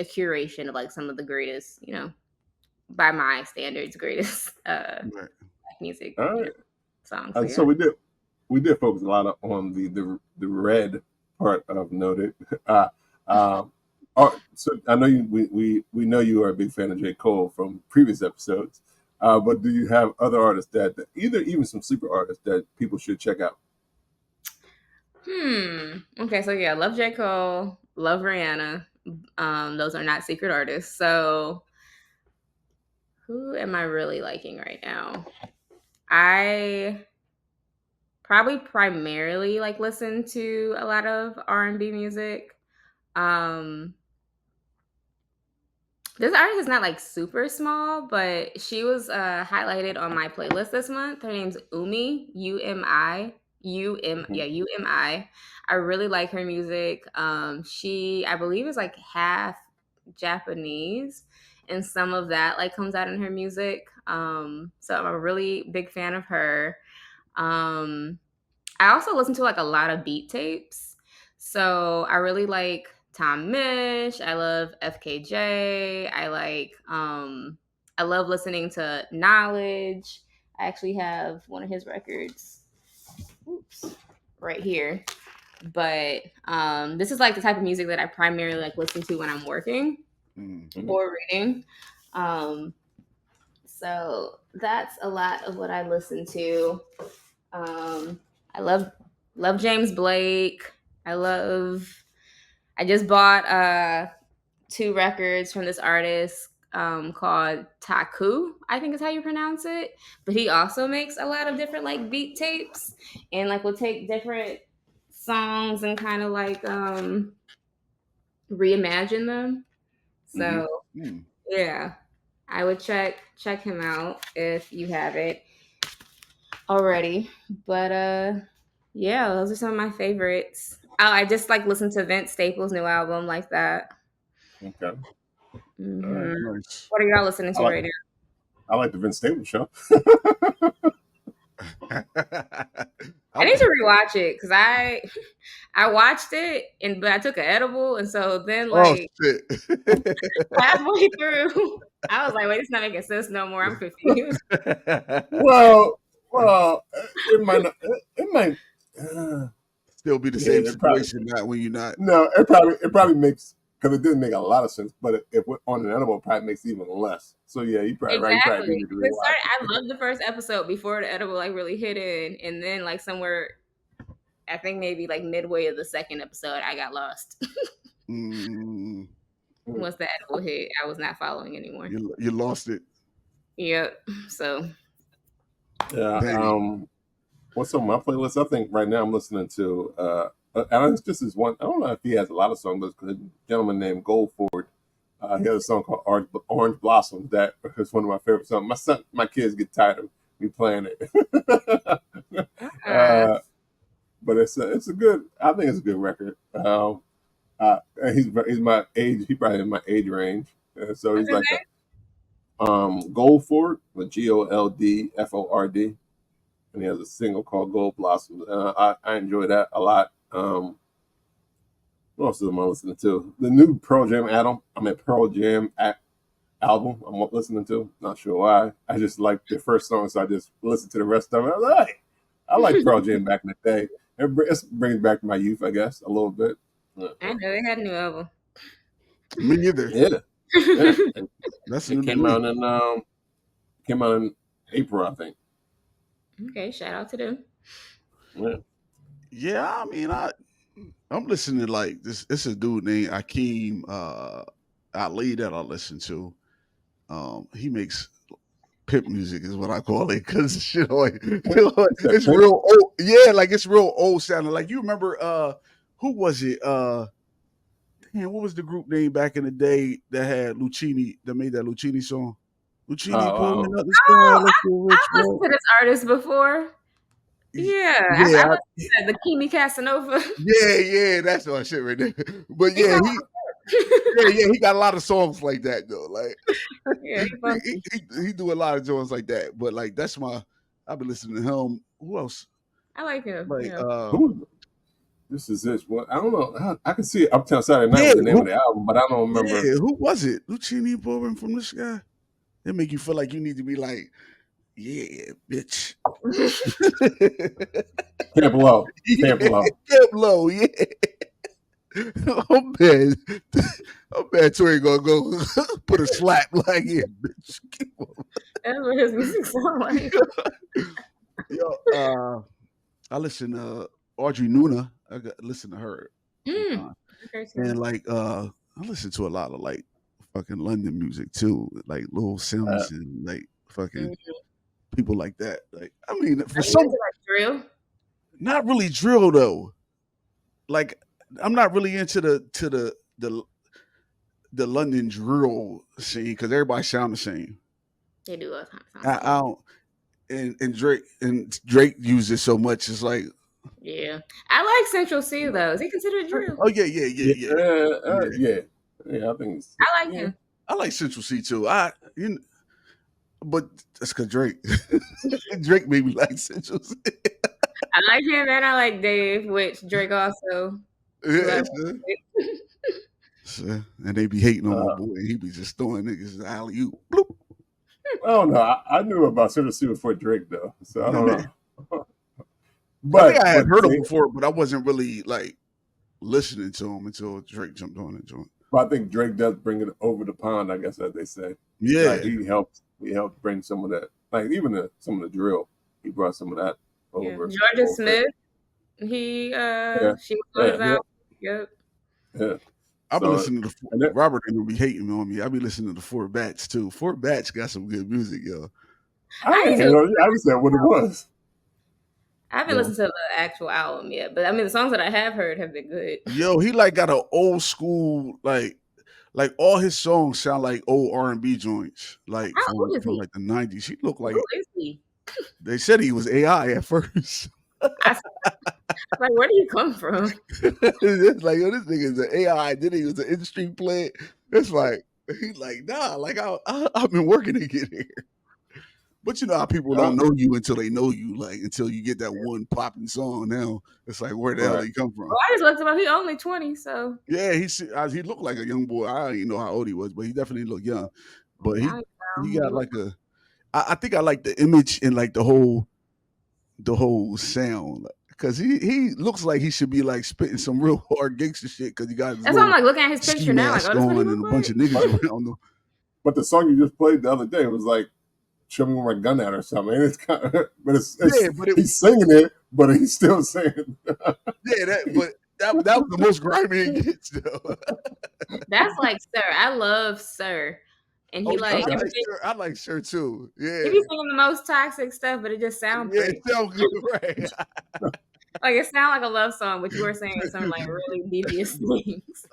curation of like some of the greatest, by my standards, greatest Black music songs. So we did focus a lot on the red part of Noted. So I know we know you are a big fan of J. Cole from previous episodes, but do you have other artists that even some sleeper artists that people should check out? Okay, so yeah, love J. Cole, love Rihanna. Those are not secret artists. So who am I really liking right now? I probably primarily like listen to a lot of R&B music. This artist is not like super small, but she was highlighted on my playlist this month. Her name's Umi, Umi. Umi. I really like her music. She, I believe, is like half Japanese, and some of that like comes out in her music. So I'm a really big fan of her. I also listen to like a lot of beat tapes. So I really like Tom Misch. I love FKJ. I love listening to Knowledge. I actually have one of his records. Right here. But this is like the type of music that I primarily like listen to when I'm working or reading. So that's a lot of what I listen to. I love James Blake. I just bought 2 records from this artist called Taku, I think is how you pronounce it. But he also makes a lot of different like beat tapes and like will take different songs and kind of like reimagine them. So yeah, I would check him out if you have it already. But yeah, those are some of my favorites. Oh, I just like listen to Vince Staples' new album like that. Okay. Mhm. All right. Nice. What are y'all listening to right now? I like the Vince Staples show. I need to rewatch it because I watched it but I took an edible and so then like shit. halfway through I was like, wait, it's not making sense no more. I'm confused. Well, it might not. It might still be the same situation. Not when you're not. No, it probably makes, because it didn't make a lot of sense. But if on an edible, it probably makes even less. So yeah, you probably right. You probably need to rewatch it. I loved the first episode before the edible like really hit in, and then like somewhere, I think maybe like midway of the second episode, I got lost. Once the edible hit, I was not following anymore. You lost it. Yep. So. Yeah. What's on my playlist? I think right now I'm listening to. And it's just this one. I don't know if he has a lot of songs, but a gentleman named Goldford. He has a song called Orange Blossom. That is one of my favorite songs. My kids get tired of me playing it. But it's a good. I think it's a good record. He's my age. He probably in my age range. So he's like Goldford with Goldford, and he has a single called Gold Blossoms. I enjoy that a lot. What else am I listening to? The new Pearl Jam album I'm listening to. Not sure why. I just like the first song, so I just listened to the rest of it. I was like, hey, I like Pearl Jam back in the day. It brings back my youth, I guess, a little bit. I know they had a new album. Me neither. Yeah. That's it came out in April, I think. Okay, shout out to them. Yeah, I mean, I'm listening to like this. It's a dude named Akeem Ali that I listen to. He makes pimp music, is what I call it, because shit, it's real old. Yeah, like it's real old sounding. Like you remember, who was it? Damn, what was the group name back in the day that had Lucchini? That made that Lucchini song. Lucchini pulling up the sky. I've listened to this artist before. Yeah, I listened to the Kimi Casanova. Yeah, that's my shit right there. But yeah, he got a lot of songs like that though. Like, he do a lot of songs like that. But like, I've been listening to him. Who else? I like him. Like, this is this. What I don't know. I can see it Uptown Saturday Night with the name of the album, but I don't remember. Yeah, who was it? Lucchini pouring from the sky. They make you feel like you need to be like, yeah, bitch. Camp Low. Camp Low, yeah. I'm bad Tori gonna go put a slap like, yeah, bitch. That's what his music sound like. Yo, I listen to Audrey Nuna. I listen to her. And like I listen to a lot of like fucking London music too, like Lil Sims and like fucking people like that. Like, I mean, for some, like drill, not really drill though. Like, I'm not really into the London drill scene because everybody sound the same. They do. I don't. And Drake uses so much. It's like, yeah, I like Central C though. Is he considered drill? Oh yeah. I think I like him. I like Central C too. But that's because Drake. Drake made me like Central C. I like him and I like Dave, which Drake also. Yeah. And they be hating on my boy. He be just throwing niggas alley oop. Bloop. I don't know. I knew about Central C before Drake though, so I don't know. But I think I had heard him before, but I wasn't really like listening to him until Drake jumped on into him. But I think Drake does bring it over the pond, I guess, as they say. Yeah, like he helped bring some of that, like even some of the drill. He brought some of that over. Georgia Smith, she was out. Yep. Yeah. I've been So, listening to and that, Robert and will be hating on me. I've been listening to Fort Bats too. Fort Bats got some good music, yo. I didn't hear it. I just said what it was. I haven't listened to the actual album yet, but I mean the songs that I have heard have been good. Yo, he like got an old school like all his songs sound like old R&B joints, like How old is from he? like the 90s. He looked like Who is he? they said he was AI at first. Like, where do you come from? It's like, yo, this nigga is an AI. Then he was an industry player. It's like he's like, nah, like I've been working to get here. But you know how people don't know you until they know you, like until you get that one popping song. Now it's like, where the hell did he come from? Well, I just looked him up. He only 20, so Yeah, he looked like a young boy. I don't even know how old he was, but he definitely looked young. But he got like a. I think I like the image and like the whole sound because he looks like he should be like spitting some real hard gangster shit because he got. That's why I'm like looking at his picture now, like, oh, that's what he and look a like? bunch of niggas around him. But the song you just played the other day was like, "Show me where my gun at" or something. And it's kind of, but he's singing it, but he's still saying. That was the most grimy it gets though. That's like Sir. I love Sir. And he I like Sir too. Yeah. He be singing the most toxic stuff, but it just sounds pretty. It sounds good, right? Like it sounds like a love song, but you were saying some like really devious things.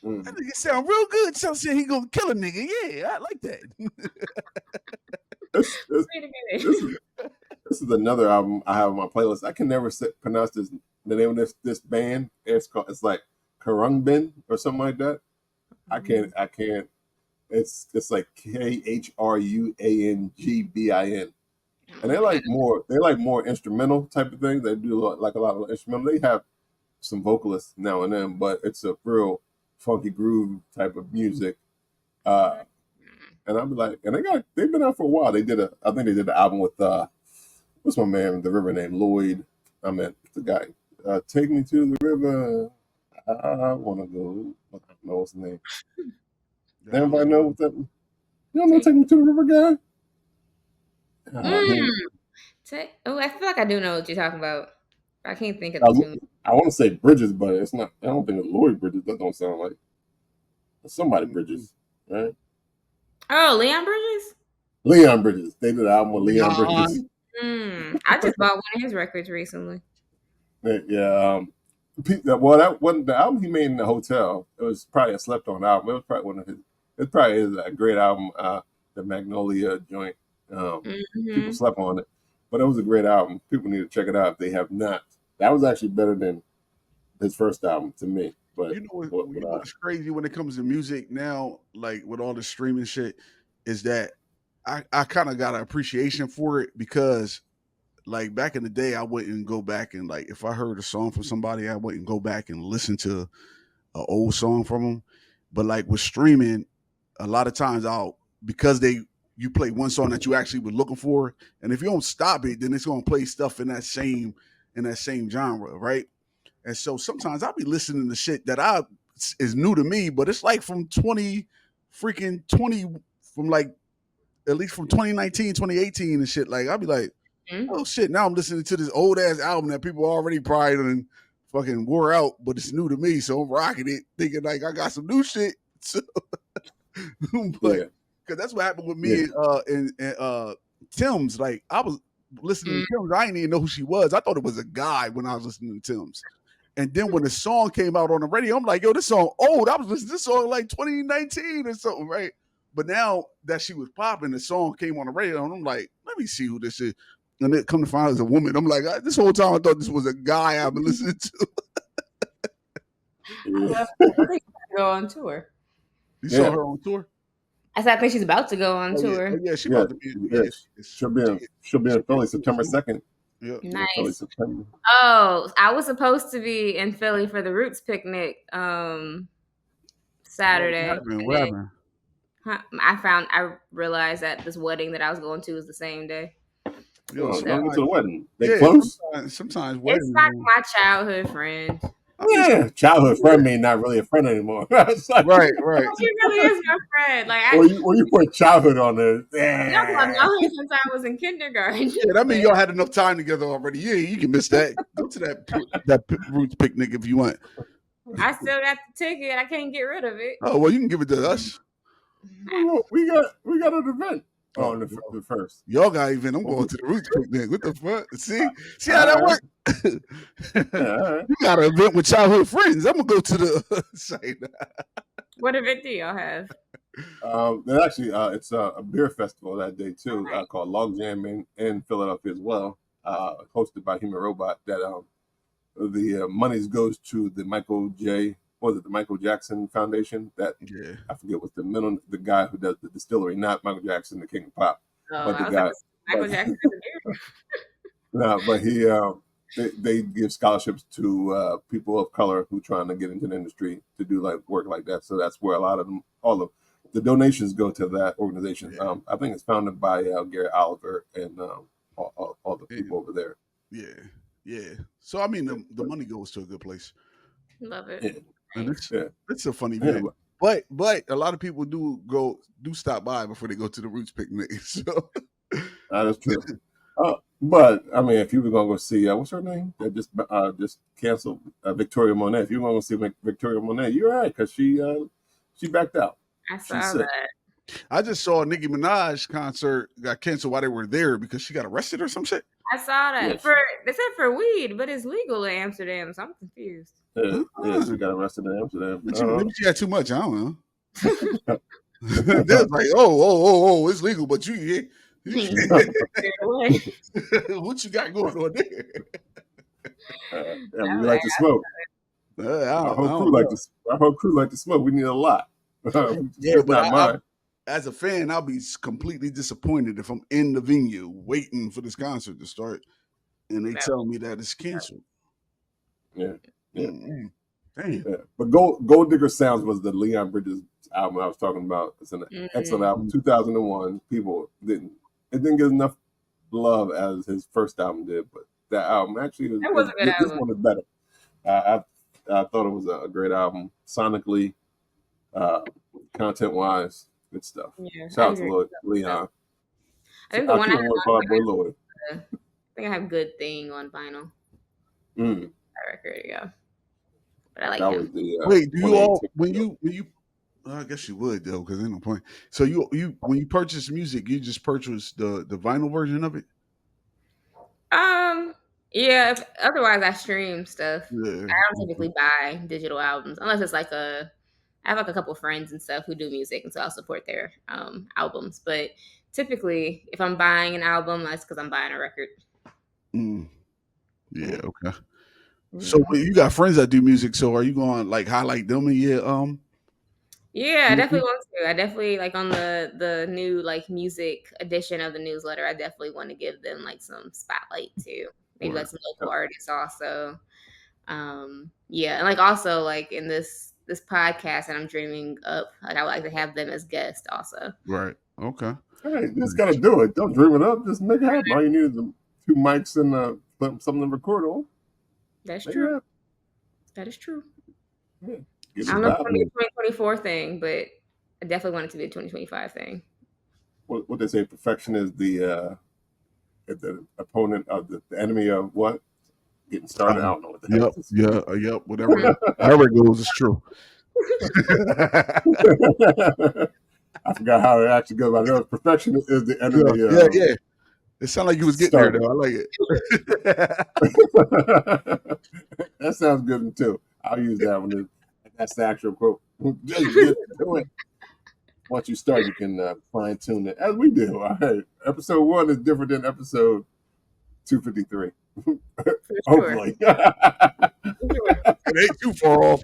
I think it sound real good. So saying he gonna kill a nigga. Yeah, I like that. This is another album I have on my playlist. I can never pronounce the name of this band. It's like Khruangbin or something like that. I can't. It's like KHRUANGBIN, and they like more instrumental type of thing. They do like a lot of instrumental. They have some vocalists now and then, but it's a real funky groove type of music. And I'm like, and they've been out for a while. I think they did an album with what's my man, the river name Lloyd. I meant the guy. Take me to the river. I want to go. I don't know what's his name. Everybody know what that? You don't know Take Me to the River guy? I feel like I do know what you're talking about. I can't think of the tune. I want to say Bridges, but it's not. I don't think it's Lloyd Bridges. That don't sound like somebody Bridges, right? Oh, Leon Bridges. Leon Bridges. They did an album with Leon Bridges. I just bought one of his records recently. Yeah. Well, that wasn't the album he made in the hotel. It was probably a slept-on album. It was probably one of his. It probably is a great album, the Magnolia joint. People slept on it, but it was a great album. People need to check it out if they have not. That was actually better than his first album to me. But you know what's crazy when it comes to music now, like with all the streaming shit, is that I kind of got an appreciation for it because, like back in the day, I wouldn't go back and like if I heard a song from somebody, I wouldn't go back and listen to an old song from them. But like with streaming, a lot of times because you play one song that you actually were looking for, and if you don't stop it, then it's gonna play stuff in that same genre, right? And so sometimes I'll be listening to shit that is new to me, but it's like from 20 from like at least from 2019, 2018 and shit. Like I'll be like, oh shit, now I'm listening to this old ass album that people already probably done fucking wore out, but it's new to me, so I'm rocking it, thinking like I got some new shit. So but because that's what happened with me and Tim's. Like I was listening to Tim's, I didn't even know who she was. I thought it was a guy when I was listening to Tim's. And then when the song came out on the radio, I'm like, yo, this song old. I was listening to this song like 2019 or something, right? But now that she was popping, the song came on the radio, and I'm like, let me see who this is. And then come to find out it's a woman. I'm like, this whole time I thought this was a guy I've been listening to. I think she's go on tour. You saw her on tour? I think she's about to go on tour. Yeah, she's about to be. She'll be in Philly September 2nd. Yeah. Nice. Oh, I was supposed to be in Philly for the Roots picnic Saturday. What happened? I realized that this wedding that I was going to was the same day. Yo, so to the wedding. They close? Sometimes it's like my childhood friend. Yeah, childhood friend mean not really a friend anymore. Right. She really is my friend. Like, or you put childhood on there. Yeah. I've known her since I was in kindergarten. Yeah, that means y'all had enough time together already. Yeah, you can miss that. Go to that Roots picnic if you want. I still got the ticket. I can't get rid of it. Oh well, you can give it to us. We got an event Oh, on the first. Y'all got even. I'm going to the Roots picnic. What the fuck? See how that All right. works. Yeah, all right. You got an event with childhood friends. I'm gonna go to the site. What event do y'all have? And actually, it's a beer festival that day too, called Log Jam in Philadelphia as well, hosted by Human Robot. That the monies goes to the the Michael Jackson Foundation. That I forget what's the guy who does the distillery, not Michael Jackson, the King of Pop, but the guy Michael Jackson. No, but he they give scholarships to people of color who trying to get into the industry to do like work like that. So that's where a lot of them, all of the donations go to that organization. Yeah. I think it's founded by Gary Oliver and all the people over there. Yeah. So I mean, the money goes to a good place. Love it. Yeah. And it's a funny Yeah, event. But a lot of people do stop by before they go to the Roots picnic. So that's true. But I mean, if you were gonna go see what's her name that just canceled Victoria Monet, if you were gonna go see Victoria Monet, you're right because she backed out. I saw that. I just saw a Nicki Minaj concert got canceled while they were there because she got arrested or some shit. I saw that. Yes. They said for weed, but it's legal in Amsterdam, so I'm confused. Yeah, she got arrested in Amsterdam. Maybe she had too much. I don't know. They're like, oh, it's legal, but you what you got going on there? We like to smoke. Our whole crew like to smoke. We need a lot. Yeah, but as a fan, I'll be completely disappointed if I'm in the venue waiting for this concert to start and they tell me that it's canceled. Yeah. Damn. Yeah. But Gold Digger Sounds was the Leon Bridges album I was talking about. It's an excellent album. 2001. People didn't get enough love as his first album did, but that album actually was a good album. This one is better. I thought it was a great album sonically, content wise, good stuff. Yeah, shout out to Leon. I think the one I think I have Good Thing on vinyl. That record, yeah. But I like that him. Wait, do you all when you well, I guess you would though, because there's no point. So you when you purchase music, you just purchase the vinyl version of it? Yeah. Otherwise, I stream stuff. Yeah. I don't typically buy digital albums unless it's like I have like a couple friends and stuff who do music, and so I'll support their albums. But typically, if I'm buying an album, that's because I'm buying a record. Yeah. Okay. So you got friends that do music. So are you going to like highlight them in your Yeah, I definitely want to. I definitely like on the new like music edition of the newsletter. I definitely want to give them like some spotlight too. Maybe like some local artists also. Yeah, and like also like in this podcast that I'm dreaming up, like I would like to have them as guests also. Right. Okay. Hey, you just gotta do it. Don't dream it up. Just make it happen. All you need is 2 mics and something to record on. That's true. That is true. Yeah. I don't know if it's going to be a 2024 thing, but I definitely want it to be a 2025 thing. What they say, perfection is the opponent of the enemy of what? Getting started. I don't know what the hell. Yep. Whatever it goes, it's true. I forgot how it actually goes. I know perfection is the enemy. Yeah. It sounded like you was getting there, though. I like it. That sounds good too. I'll use that one. That's the actual quote. Just get to it. Once you start, you can fine tune it as we do. All right. Episode 1 is different than episode 253. Hopefully. It ain't too far off.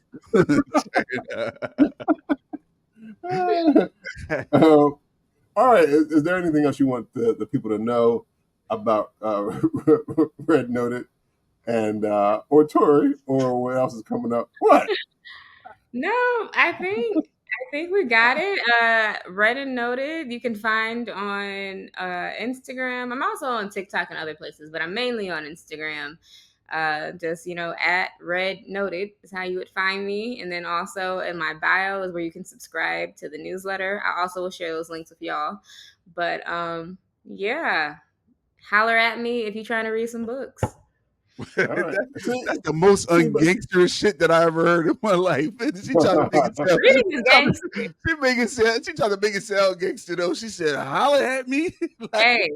All right. Is there anything else you want the people to know about Red Noted and or Tori or what else is coming up? What? No, I think we got it. Red and Noted you can find on Instagram. I'm also on TikTok and other places, but I'm mainly on Instagram. Just at Red Noted is how you would find me, and then also in my bio is where you can subscribe to the newsletter. I also will share those links with y'all. But yeah, holler at me if you're trying to read some books. All right. That's the most ungangster shit that I ever heard in my life. She tried to make it sound. Reading is gangster. She tried to make it sound gangster though. She said, "Holler at me." Hey,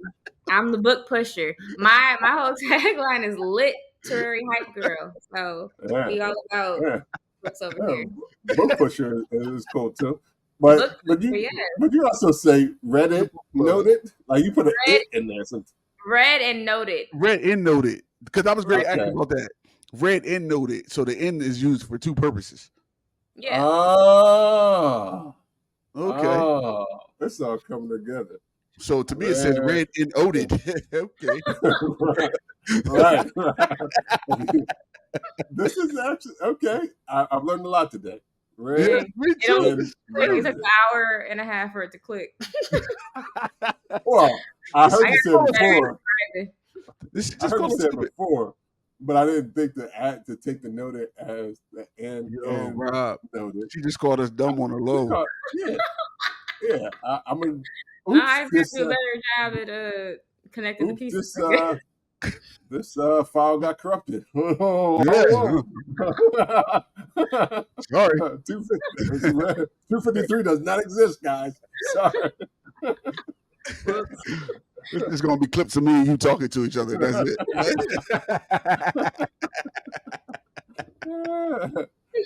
I'm the book pusher. My whole tagline is literary hype girl. So we all about books over here. Book pusher is cool too. But you also say read it, noted. Like you put an it in there. Read and noted. Read and noted. Because I was going to ask about that. Read and noted. So the N is used for two purposes. Yeah. Oh. Okay. Oh, it's all coming together. So to me, it says read and noted. Okay. Right. This is actually okay. I've learned a lot today. Read. It took an hour and a half for it to click. Well, I heard you say it before. I heard you say it before, but I didn't think to take the noted as the N. Rob, she just called us dumb on the low. Yeah. I'm gonna. I have to do a better job at connecting the pieces. This file got corrupted. Sorry. 253 does not exist, guys. Sorry. It's going to be clips of me and you talking to each other. That's it.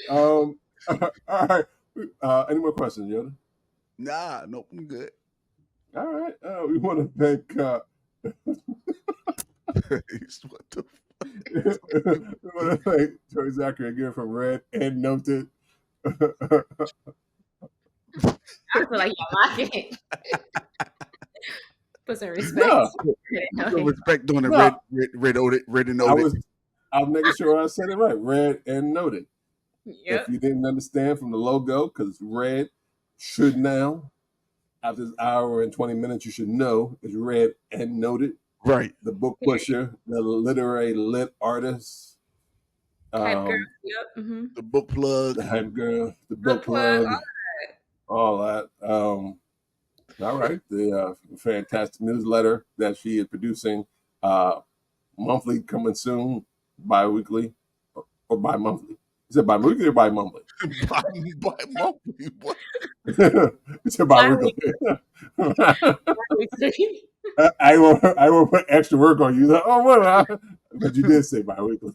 All right. Any more questions, Yoda? Nah, nope, I'm good. All right. We want to thank... what the we want to thank Tori Zackery again from Read and Noted. I feel like you're mocking. Put some respect. Some respect doing it. Read and noted. I was making sure I said it right. Read and noted. Yep. If you didn't understand from the logo, because read should now, after this hour and 20 minutes, you should know it's read and noted. Right. The book pusher, the literary lit artist. Hype girl. Yep. Mm-hmm. The book plug. The hype girl. The book plug. All that. All right. The fantastic newsletter that she is producing monthly, coming soon, bi-weekly, or bi-monthly. Is it bi-weekly or bi-monthly? Bi-monthly. What? It's a bi-weekly. I will put extra work on you. Like, but you did say bi-weekly.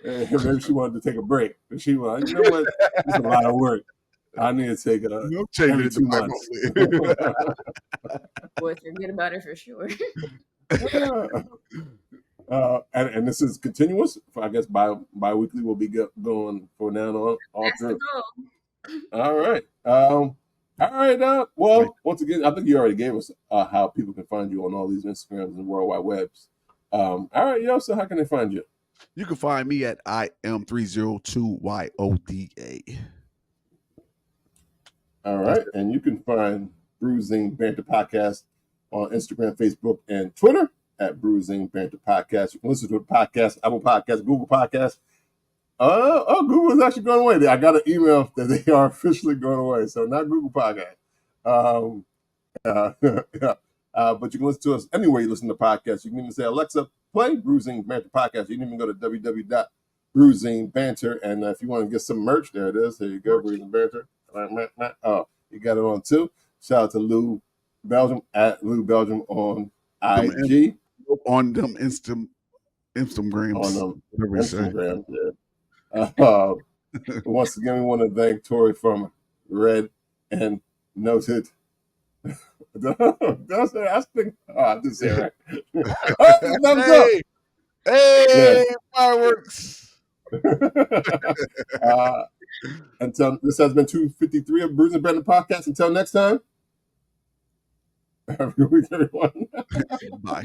Maybe she wanted to take a break. And she was like, you know what? It's a lot of work. I need to take every 2 months. Boy, forget about it for sure. And this is continuous. I guess bi-weekly will be going for now on. All through. All right. All right. Well, once again, I think you already gave us how people can find you on all these Instagrams and World Wide Webs. All right, so how can they find you? You can find me at IM302YODA. All right. And you can find Brewing Banter Podcast on Instagram, Facebook, and Twitter at Brewing Banter Podcast. You can listen to the podcast, Apple Podcasts, Google Podcasts. Google is actually going away. I got an email that they are officially going away. So not Google Podcast. But you can listen to us anywhere you listen to podcasts. You can even say, Alexa, play Brewing Banter Podcast. You can even go to www.brewingbanter. And if you want to get some merch, there it is. There you go, Brewing Banter. You got it on too. Shout out to Lou Belgium at Lou Belgium on IG. On them Instagrams. On them Instagram, once again, we want to thank Tori from Read and Noted. I didn't say it right. Hey, fireworks. Until this has been 253 of Brewing Banter Podcast. Until next time, have a good week, everyone. Bye.